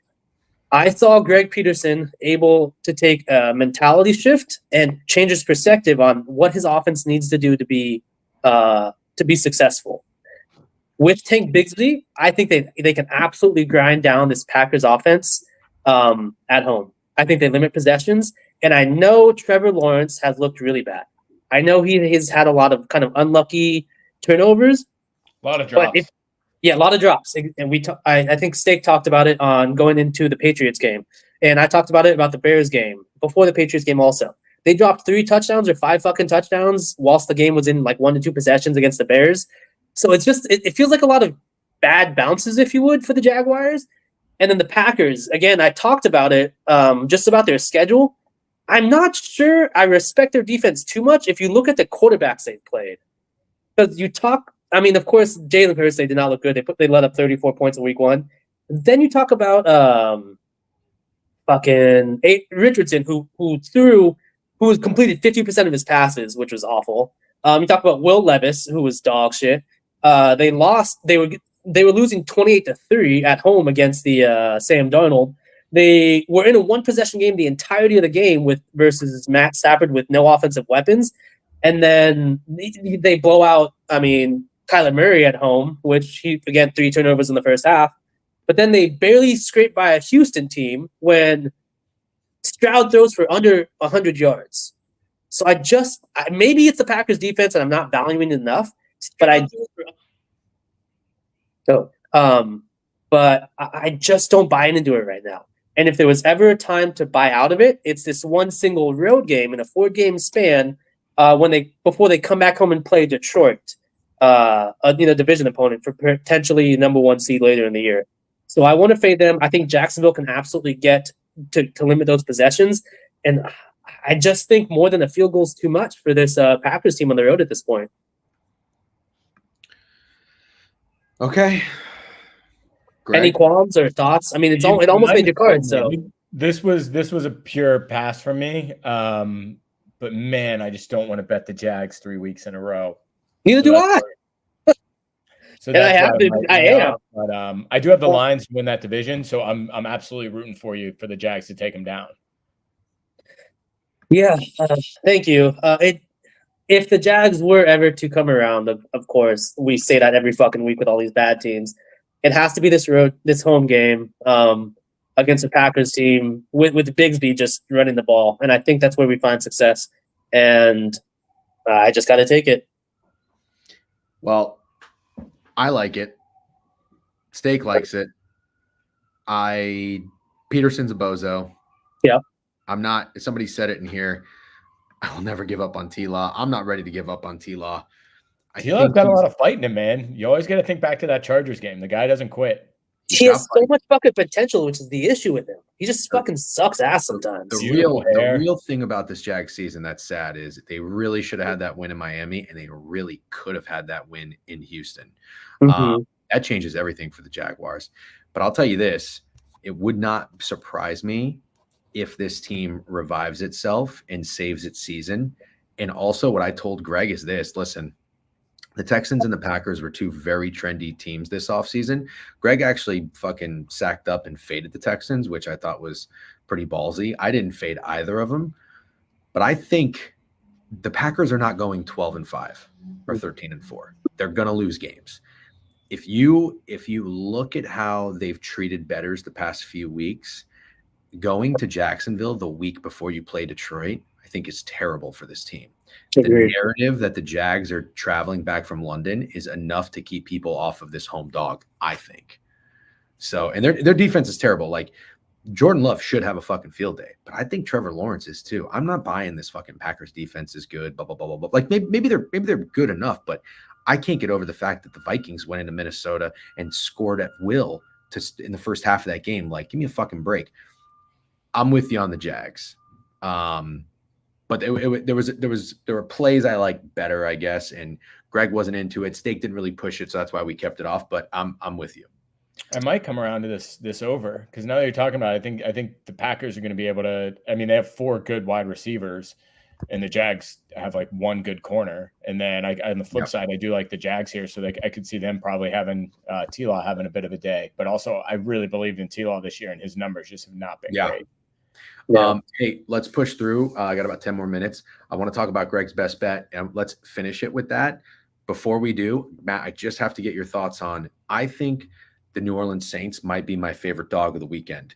I saw Greg Peterson able to take a mentality shift and change his perspective on what his offense needs to do to be successful. With Tank Bigsby, I think they can absolutely grind down this Packers offense at home. I think they limit possessions, and I know Trevor Lawrence has looked really bad. I know he's had a lot of kind of unlucky turnovers. A lot of drops. A lot of drops. And I think Steak talked about it on going into the Patriots game. And I talked about it about the Bears game before the Patriots game also. They dropped 3 touchdowns or 5 fucking touchdowns whilst the game was in like 1 to 2 possessions against the Bears. So it's just, it feels like a lot of bad bounces, if you would, for the Jaguars. And then the Packers, again, I talked about it, just about their schedule. I'm not sure I respect their defense too much if you look at the quarterbacks they've played. Because of course, Jalen Hurts, they did not look good. They let up 34 points in week 1. Then you talk about Richardson, who completed 50% of his passes, which was awful. You talk about Will Levis, who was dog shit. They lost. They were losing 28-3 at home against the Sam Darnold. They were in a 1-possession game the entirety of the game versus Matt Stafford with no offensive weapons. And then they blow out, Kyler Murray at home, which he, again, 3 turnovers in the first half. But then they barely scraped by a Houston team when Stroud throws for under 100 yards. So maybe it's the Packers defense and I'm not valuing it enough, but I just don't buy into it right now. And if there was ever a time to buy out of it, it's this one single road game in a 4-game span before they come back home and play Detroit, a division opponent for potentially number 1 seed later in the year. So I want to fade them. I think Jacksonville can absolutely get to limit those possessions, and I just think more than a field goal is too much for this Packers team on the road at this point. Okay. Greg? Any qualms or thoughts? It almost made your card. So this was a pure pass for me. But man, I just don't want to bet the Jags 3 weeks in a row. Neither do I. So and I have to. I am. But I do have the Lions to win that division, so I'm absolutely rooting for you for the Jags to take them down. Yeah, thank you. If the Jags were ever to come around, of course, we say that every fucking week with all these bad teams. It has to be this home game against a Packers team with Bigsby just running the ball, and I think that's where we find success. And I just got to take it. Well, I like it. Steak likes it. Peterson's a bozo. Yeah. I'm not. Somebody said it in here. I will never give up on T-Law. I'm not ready to give up on T-Law. T-Law's got a lot of fight in him, man. You always got to think back to that Chargers game. The guy doesn't quit. He has so much fucking potential, which is the issue with him. He just fucking sucks ass sometimes. The real thing about this Jags season that's sad is they really should have had that win in Miami, and they really could have had that win in Houston. Mm-hmm. That changes everything for the Jaguars. But I'll tell you this. it would not surprise me if this team revives itself and saves its season. And also what I told Greg is this, listen, the Texans and the Packers were two very trendy teams this offseason. Greg actually fucking sacked up and faded the Texans, which I thought was pretty ballsy. I didn't fade either of them, but I think the Packers are not going 12-5 or 13-4. They're going to lose games. If you look at how they've treated bettors the past few weeks, going to Jacksonville the week before you play Detroit, I think is terrible for this team. Agreed. The narrative that the Jags are traveling back from London is enough to keep people off of this home dog, I think. So, and their defense is terrible. Like, Jordan Love should have a fucking field day, but I think Trevor Lawrence is too. I'm not buying this fucking Packers defense is good, blah, blah, blah, blah, blah. Like, maybe they're good enough, but I can't get over the fact that the Vikings went into Minnesota and scored at will in the first half of that game. Like, give me a fucking break. I'm with you on the Jags. But there were plays I like better, I guess, and Greg wasn't into it. Steak didn't really push it, so that's why we kept it off. But I'm with you. I might come around to this over, because now that you're talking about it, I think the Packers are going to be able to. I mean, they have 4 good wide receivers, and the Jags have like 1 good corner. And then on the flip side, I do like the Jags here, so I could see them probably having T-Law having a bit of a day. But also, I really believed in T-Law this year, and his numbers just have not been great. Yeah. Hey, let's push through. I got about 10 more minutes. I want to talk about Greg's best bet, and let's finish it with that. Before we do, Matt, I just have to get your thoughts on. I think the New Orleans Saints might be my favorite dog of the weekend.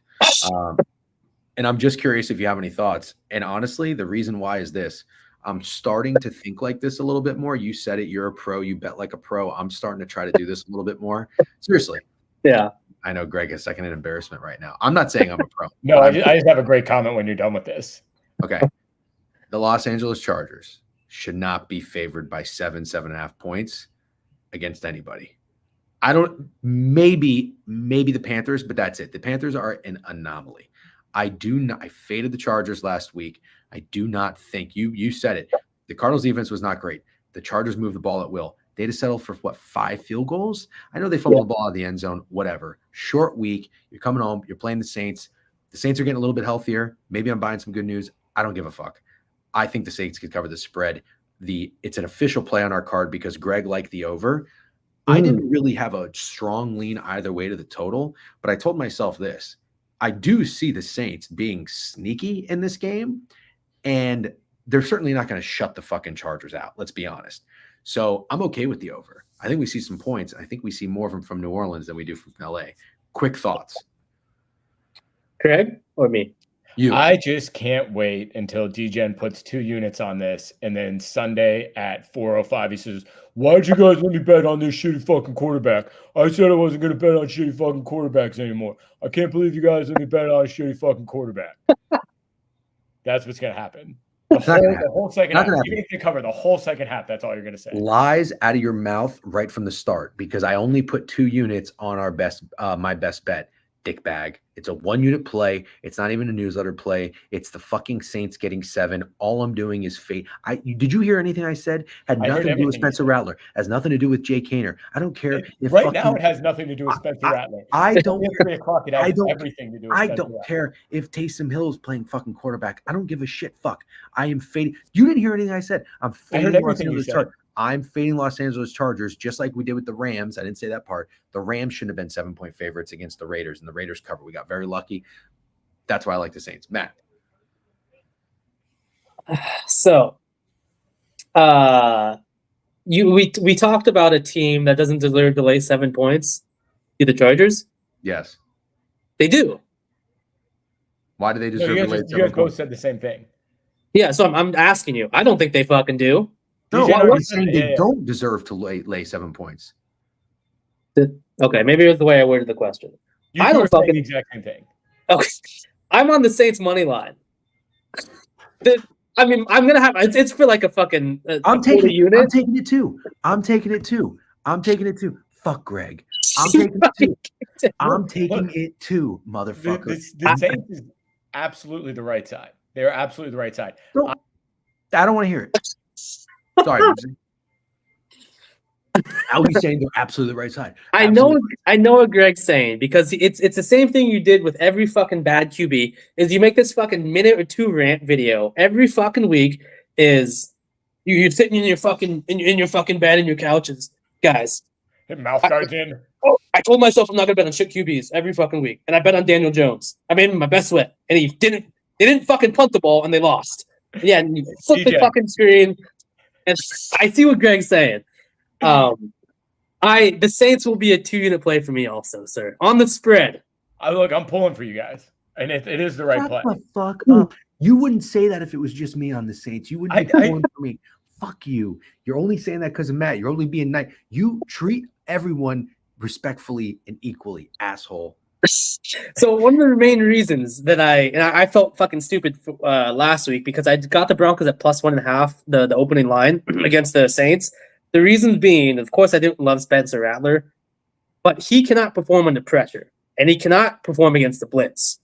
And I'm just curious if you have any thoughts. And honestly, the reason why is this. I'm starting to think like this a little bit more. You said it. You're a pro. You bet like a pro. I'm starting to try to do this a little bit more. Seriously. Yeah. I know Greg is second in embarrassment right now. I'm not saying I'm a pro. No, I just have a great comment when you're done with this. Okay. The Los Angeles Chargers should not be favored by 7.5 points against anybody. Maybe the Panthers, but that's it. The Panthers are an anomaly. I faded the Chargers last week. I do not think you said it. The Cardinals defense was not great. The Chargers moved the ball at will. They had to settle for 5 field goals. I know they fumbled the ball out of the end zone, whatever. Short week. You're coming home. You're playing the Saints. The Saints are getting a little bit healthier. Maybe I'm buying some good news. I don't give a fuck. I think the Saints could cover the spread. It's an official play on our card because Greg liked the over. I didn't really have a strong lean either way to the total, but I told myself this. I do see the Saints being sneaky in this game, and they're certainly not going to shut the fucking Chargers out. Let's be honest. So I'm okay with the over. I think we see some points. I think we see more of them from New Orleans than we do from LA. Quick thoughts. Craig or me? You. I just can't wait until DGen puts 2 units on this, and then Sunday at 4:05 he says, "Why'd you guys let me bet on this shitty fucking quarterback? I said I wasn't going to bet on shitty fucking quarterbacks anymore. I can't believe you guys let me bet on a shitty fucking quarterback." That's what's going to happen. The whole second half. Even if you cover the whole second half, that's all you're going to say. Lies out of your mouth right from the start, because I only put 2 units on my best bet. Dick bag. It's a 1-unit play. It's not even a newsletter play. It's the fucking Saints getting 7. All I'm doing is fate. Did you hear anything I said? Had nothing to do with Spencer Rattler. Has nothing to do with Jay Kaner. I don't care. Right now, it has nothing to do with Spencer Rattler. I don't care. It has everything to do with I don't care if Taysom Hill is playing fucking quarterback. I don't give a shit. Fuck. I am fading. You didn't hear anything I said. I'm fading Los Angeles Chargers. I'm fading Los Angeles Chargers just like we did with the Rams. I didn't say that part. The Rams shouldn't have been 7-point favorites against the Raiders, and the Raiders cover. We got very lucky. That's why I like the Saints. Matt. So, we talked about a team that doesn't deserve to lay 7 points. The Chargers? Yes. They do. Why do they deserve to lay 7 points? You guys both said the same thing. Yeah, so I'm asking you. I don't think they fucking do. No, I'm saying they don't deserve to lay 7 points. Okay, maybe it was the way I worded the question. I don't fucking the exact same thing. Okay, I'm on the Saints money line. I'm gonna have it's for like a fucking. I'm taking it too. Fuck Greg. I'm taking it too. I'm taking it too, motherfucker. The Saints is absolutely the right side. They're absolutely the right side. I don't want to hear it. Sorry. How are you saying they're absolutely the right side? I know what Greg's saying, because it's the same thing you did with every fucking bad QB. Is you make this fucking minute or two rant video every fucking week. Is you're sitting in your fucking in your fucking bed in your couches, guys. Mouth guards in. Oh, I told myself I'm not gonna bet on shit QBs every fucking week, and I bet on Daniel Jones. I made him my best sweat, and he didn't. They didn't fucking punt the ball, and they lost. Yeah, and you flip the fucking screen, and I see what Greg's saying. The Saints will be a 2-unit play for me also, sir. On the spread. Look, I'm pulling for you guys, and it is the right play. Shut the fuck up. You wouldn't say that if it was just me on the Saints. You would be pulling for me. Fuck you. You're only saying that because of Matt. You're only being nice. You treat everyone respectfully and equally, asshole. So one of the main reasons that I felt fucking stupid last week, because I got the Broncos at +1.5, the opening line against the Saints. The reason being, of course, I didn't love Spencer Rattler, but he cannot perform under pressure, and he cannot perform against the blitz.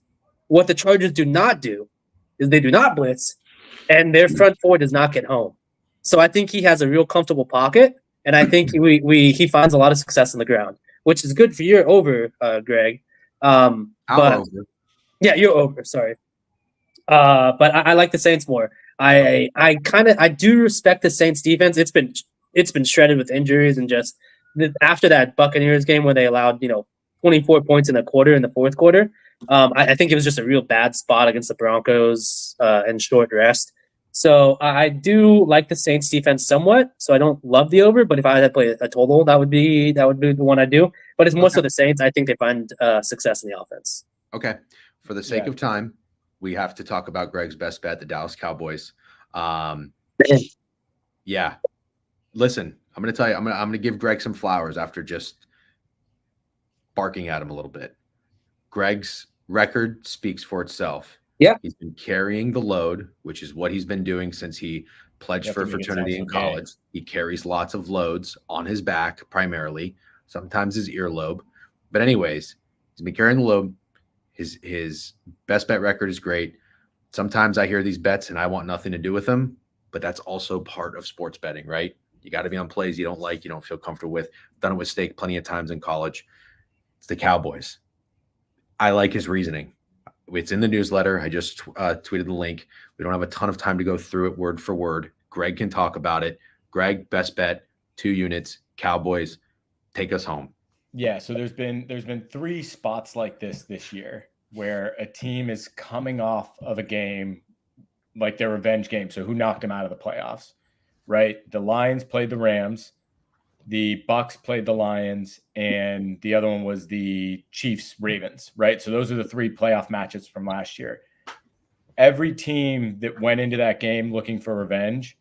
What the Chargers do not do is they do not blitz, and their front four does not get home. So I think he has a real comfortable pocket, and I think he finds a lot of success on the ground, which is good for your over, Greg. But over. Yeah, you're over. Sorry, but I like the Saints more. I do respect the Saints defense. It's been shredded with injuries, and just after that Buccaneers game where they allowed 24 points in a quarter in the fourth quarter. I think it was just a real bad spot against the Broncos and short rest. So I do like the Saints defense somewhat. So I don't love the over, but if I had to play a total, that would be the one I do. But it's more so the Saints. I think they find success in the offense. Okay. For the sake of time, we have to talk about Greg's best bet, the Dallas Cowboys. Yeah. Listen, I'm going to tell you, I'm going to give Greg some flowers after just barking at him a little bit. Greg's record speaks for itself. Yeah. He's been carrying the load, which is what he's been doing since he pledged for fraternity in college. He carries lots of loads on his back, primarily, sometimes his earlobe. But anyways, he's been carrying the load. His best bet record is great. Sometimes I hear these bets and I want nothing to do with them, but that's also part of sports betting, right? You got to be on plays you don't like, you don't feel comfortable with. Done it with Steak plenty of times in college. It's the Cowboys. I like his reasoning. It's in the newsletter. I just tweeted the link. We don't have a ton of time to go through it word for word. Greg can talk about it. Greg, best bet, 2 units, Cowboys, take us home. Yeah, so there's been 3 spots like this year where a team is coming off of a game like their revenge game. So who knocked them out of the playoffs, right? The Lions played the Rams, the Bucks played the Lions, and the other one was the Chiefs Ravens, right? So those are the 3 playoff matches from last year. Every team that went into that game looking for revenge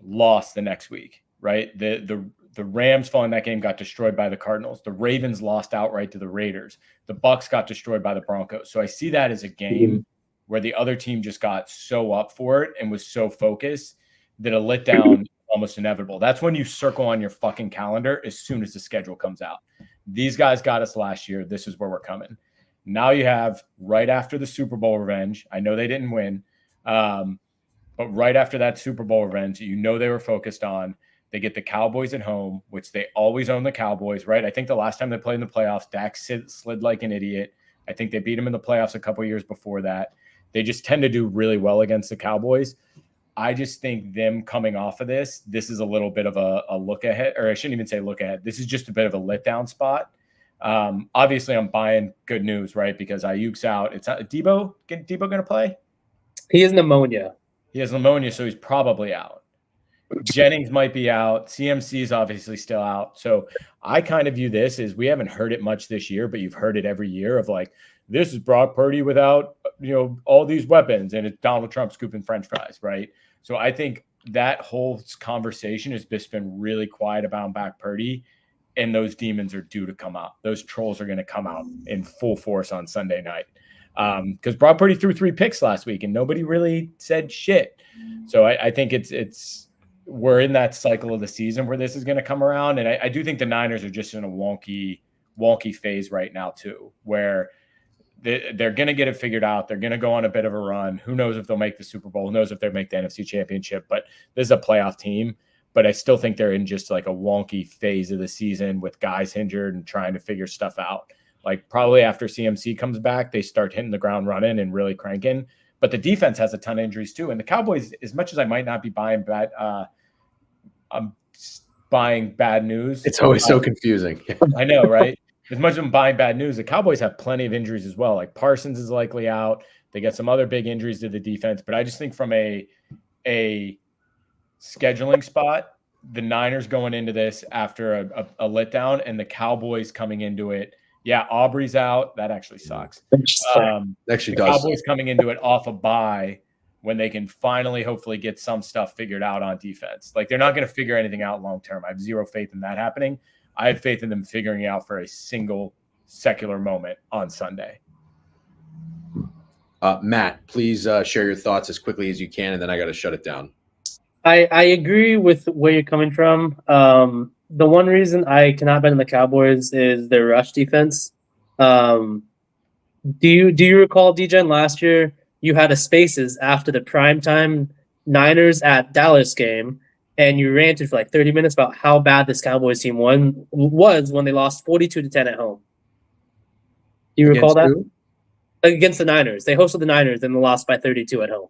lost the next week, right? The Rams following that game got destroyed by the Cardinals. The Ravens lost outright to the Raiders. The Bucks got destroyed by the Broncos. So I see that as a game where the other team just got so up for it and was so focused that a letdown is almost inevitable. That's when you circle on your fucking calendar as soon as the schedule comes out. These guys got us last year. This is where we're coming. Now you have right after the Super Bowl revenge. I know they didn't win, but right after that Super Bowl revenge, they were focused on. They get the Cowboys at home, which they always own the Cowboys, right? I think the last time they played in the playoffs, Dak slid like an idiot. I think they beat him in the playoffs a couple years before that. They just tend to do really well against the Cowboys. I just think them coming off of this is a little bit of a look ahead, or I shouldn't even say look ahead. This is just a bit of a letdown spot. Obviously, I'm buying good news, right? Because Ayuk's out. It's not, Debo going to play? He has pneumonia. He has pneumonia, so he's probably out. Jennings might be out. CMC is obviously still out. So I kind of view this as, we haven't heard it much this year, but you've heard it every year of like, this is Brock Purdy without, all these weapons, and it's Donald Trump scooping French fries, right? So I think that whole conversation has just been really quiet about Brock Purdy, and those demons are due to come out. Those trolls are going to come out in full force on Sunday night. Because Brock Purdy threw 3 picks last week and nobody really said shit. So I think we're in that cycle of the season where this is going to come around. And I do think the Niners are just in a wonky phase right now too, where they're going to get it figured out. They're going to go on a bit of a run. Who knows if they'll make the Super Bowl? Who knows if they'll make the NFC Championship? But this is a playoff team. but I still think they're in just like a wonky phase of the season with guys injured and trying to figure stuff out. Like probably after CMC comes back, they start hitting the ground running and really cranking. But the defense has a ton of injuries too. And the Cowboys, as much as I might not be buying bad, I'm buying bad news. It's always so confusing. I know, right? As much as I'm buying bad news, the Cowboys have plenty of injuries as well. Like Parsons is likely out. They get some other big injuries to the defense. But I just think from a scheduling spot, the Niners going into this after a letdown and the Cowboys coming into it. Yeah, Aubrey's out. That actually sucks. Actually the does. Cowboys coming into it off a bye when they can finally hopefully get some stuff figured out on defense. Like they're not going to figure anything out long term. I have zero faith in that happening. I have faith in them figuring it out for a single secular moment on Sunday. Matt, please share your thoughts as quickly as you can, and then I got to shut it down. I agree with where you're coming from. The one reason I cannot bet on the Cowboys is their rush defense. Do you recall, DJen, last year you had a spaces after the primetime Niners at Dallas game, and you ranted for like 30 minutes about how bad this Cowboys team was when they lost 42-10 at home. Do you recall that? Who? Against the Niners. They hosted the Niners and they lost by 32 at home.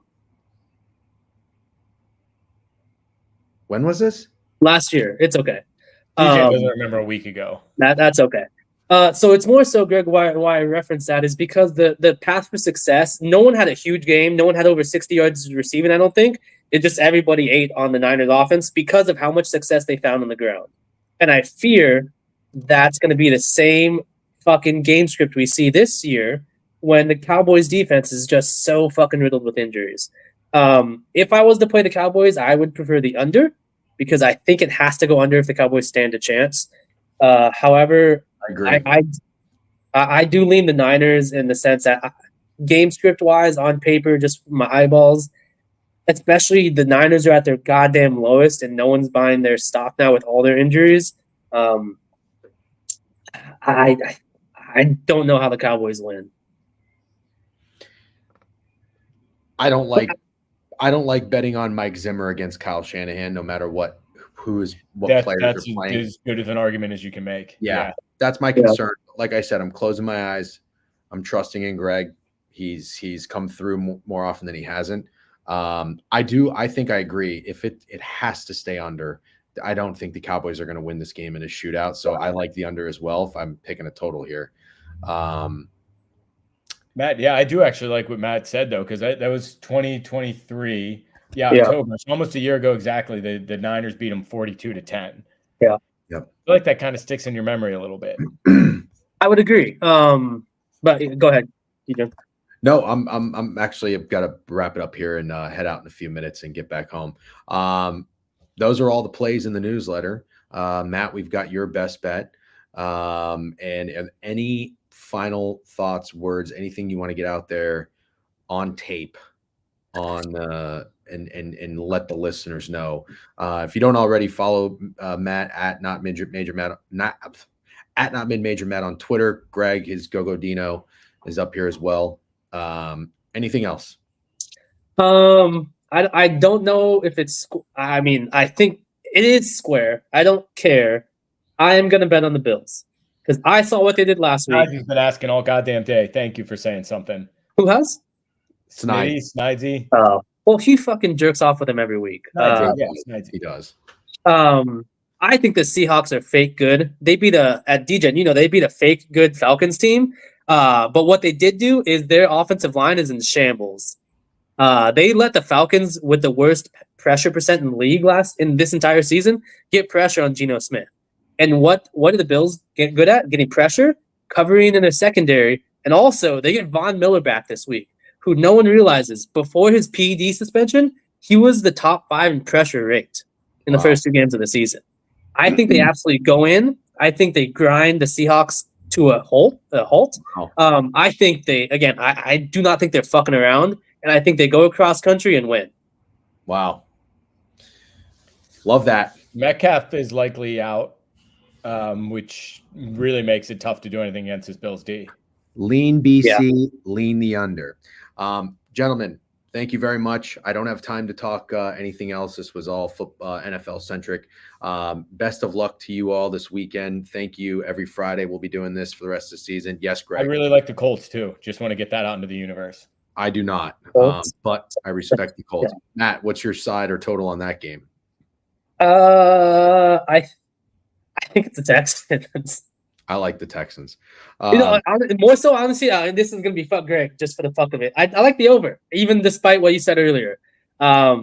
When was this? Last year. It's okay. DJ doesn't remember a week ago. That's okay. So it's more so, Greg, why I reference that is because the path for success, no one had a huge game. No one had over 60 yards receiving, I don't think. It just everybody ate on the Niners offense because of how much success they found on the ground. And I fear that's going to be the same fucking game script we see this year when the Cowboys defense is just so fucking riddled with injuries. If I was to play the Cowboys, I would prefer the under because I think it has to go under if the Cowboys stand a chance. However, I agree. I do lean the Niners in the sense that game script wise on paper, just from my eyeballs, especially the Niners are at their goddamn lowest and no one's buying their stock now with all their injuries. I don't know how the Cowboys win. I don't like betting on Mike Zimmer against Kyle Shanahan, no matter what players are playing. As good of an argument as you can make. Yeah. That's my concern. Like I said, I'm closing my eyes. I'm trusting in Greg. He's come through more often than he hasn't. I think I agree. If it has to stay under, I don't think the Cowboys are going to win this game in a shootout. So I like the under as well if I'm picking a total here. Matt, yeah, I do actually like what Matt said, though, because that was 2023. Yeah, October. So almost a year ago exactly, the Niners beat them 42-10. Yeah. Yep. I feel like that kind of sticks in your memory a little bit. I would agree. But go ahead, DJ. No, I'm actually I've got to wrap it up here and head out in a few minutes and get back home. Those are all the plays in the newsletter. Matt, we've got your best bet. And any final thoughts, words, anything you want to get out there on tape and let the listeners know. If you don't already follow Matt at not mid major Matt on Twitter. Greg, his Go Dino is up here as well. Anything else? I don't know if it's. I mean, I think it is square. I don't care. I am gonna bet on the Bills because I saw what they did last week. He's been asking all goddamn day. Thank you for saying something. Who has? Snidey. Oh, well, he fucking jerks off with him every week. Snidey. He does. I think the Seahawks are fake good. They beat at DJen, they beat a fake good Falcons team. But what they did do is their offensive line is in shambles. They let the Falcons with the worst pressure percent in the league in this entire season get pressure on Geno Smith. And what do the Bills get good at? Getting pressure, covering in their secondary, and also they get Von Miller back this week, who no one realizes before his PED suspension, he was the top 5 in pressure rate in the first 2 games of the season. I think they absolutely go in. I think they grind the Seahawks to a halt. Wow. I think I do not think they're fucking around, and I think they go across country and win. Wow. Love that. Metcalf is likely out, which really makes it tough to do anything against this Bills D. Lean BC, lean the under. Gentlemen, thank you very much. I don't have time to talk anything else. This was all NFL centric. Best of luck to you all this weekend. Thank you. Every Friday we'll be doing this for the rest of the season. Yes, I Greg. really like the Colts too. Just want to get that out into the universe. I do not, Colts? but I respect the Colts. Matt, what's your side or total on that game? I think it's the Texans. I like the Texans. More so, honestly, and this is gonna be fuck Greg just for the fuck of it. I like the over, even despite what you said earlier. I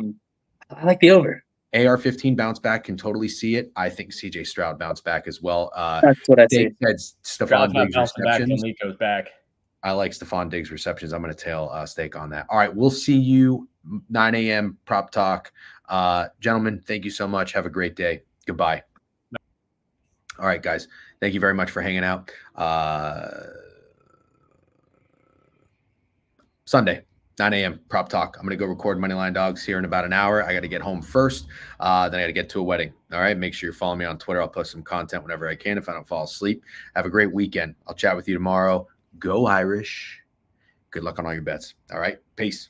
like the over. AR-15 bounce back, can totally see it. I think CJ Stroud bounced back as well. That's what I say. Dave said Stephon Diggs receptions. Goes back. I like Stephon Diggs receptions. I'm going to tail stake on that. All right, we'll see you 9 a.m. prop talk. Gentlemen, thank you so much. Have a great day. Goodbye. All right, guys. Thank you very much for hanging out. Sunday, 9 a.m. prop talk. I'm going to go record Moneyline Dogs here in about an hour. I got to get home first. Then I got to get to a wedding. All right. Make sure you're following me on Twitter. I'll post some content whenever I can if I don't fall asleep. Have a great weekend. I'll chat with you tomorrow. Go Irish. Good luck on all your bets. All right. Peace.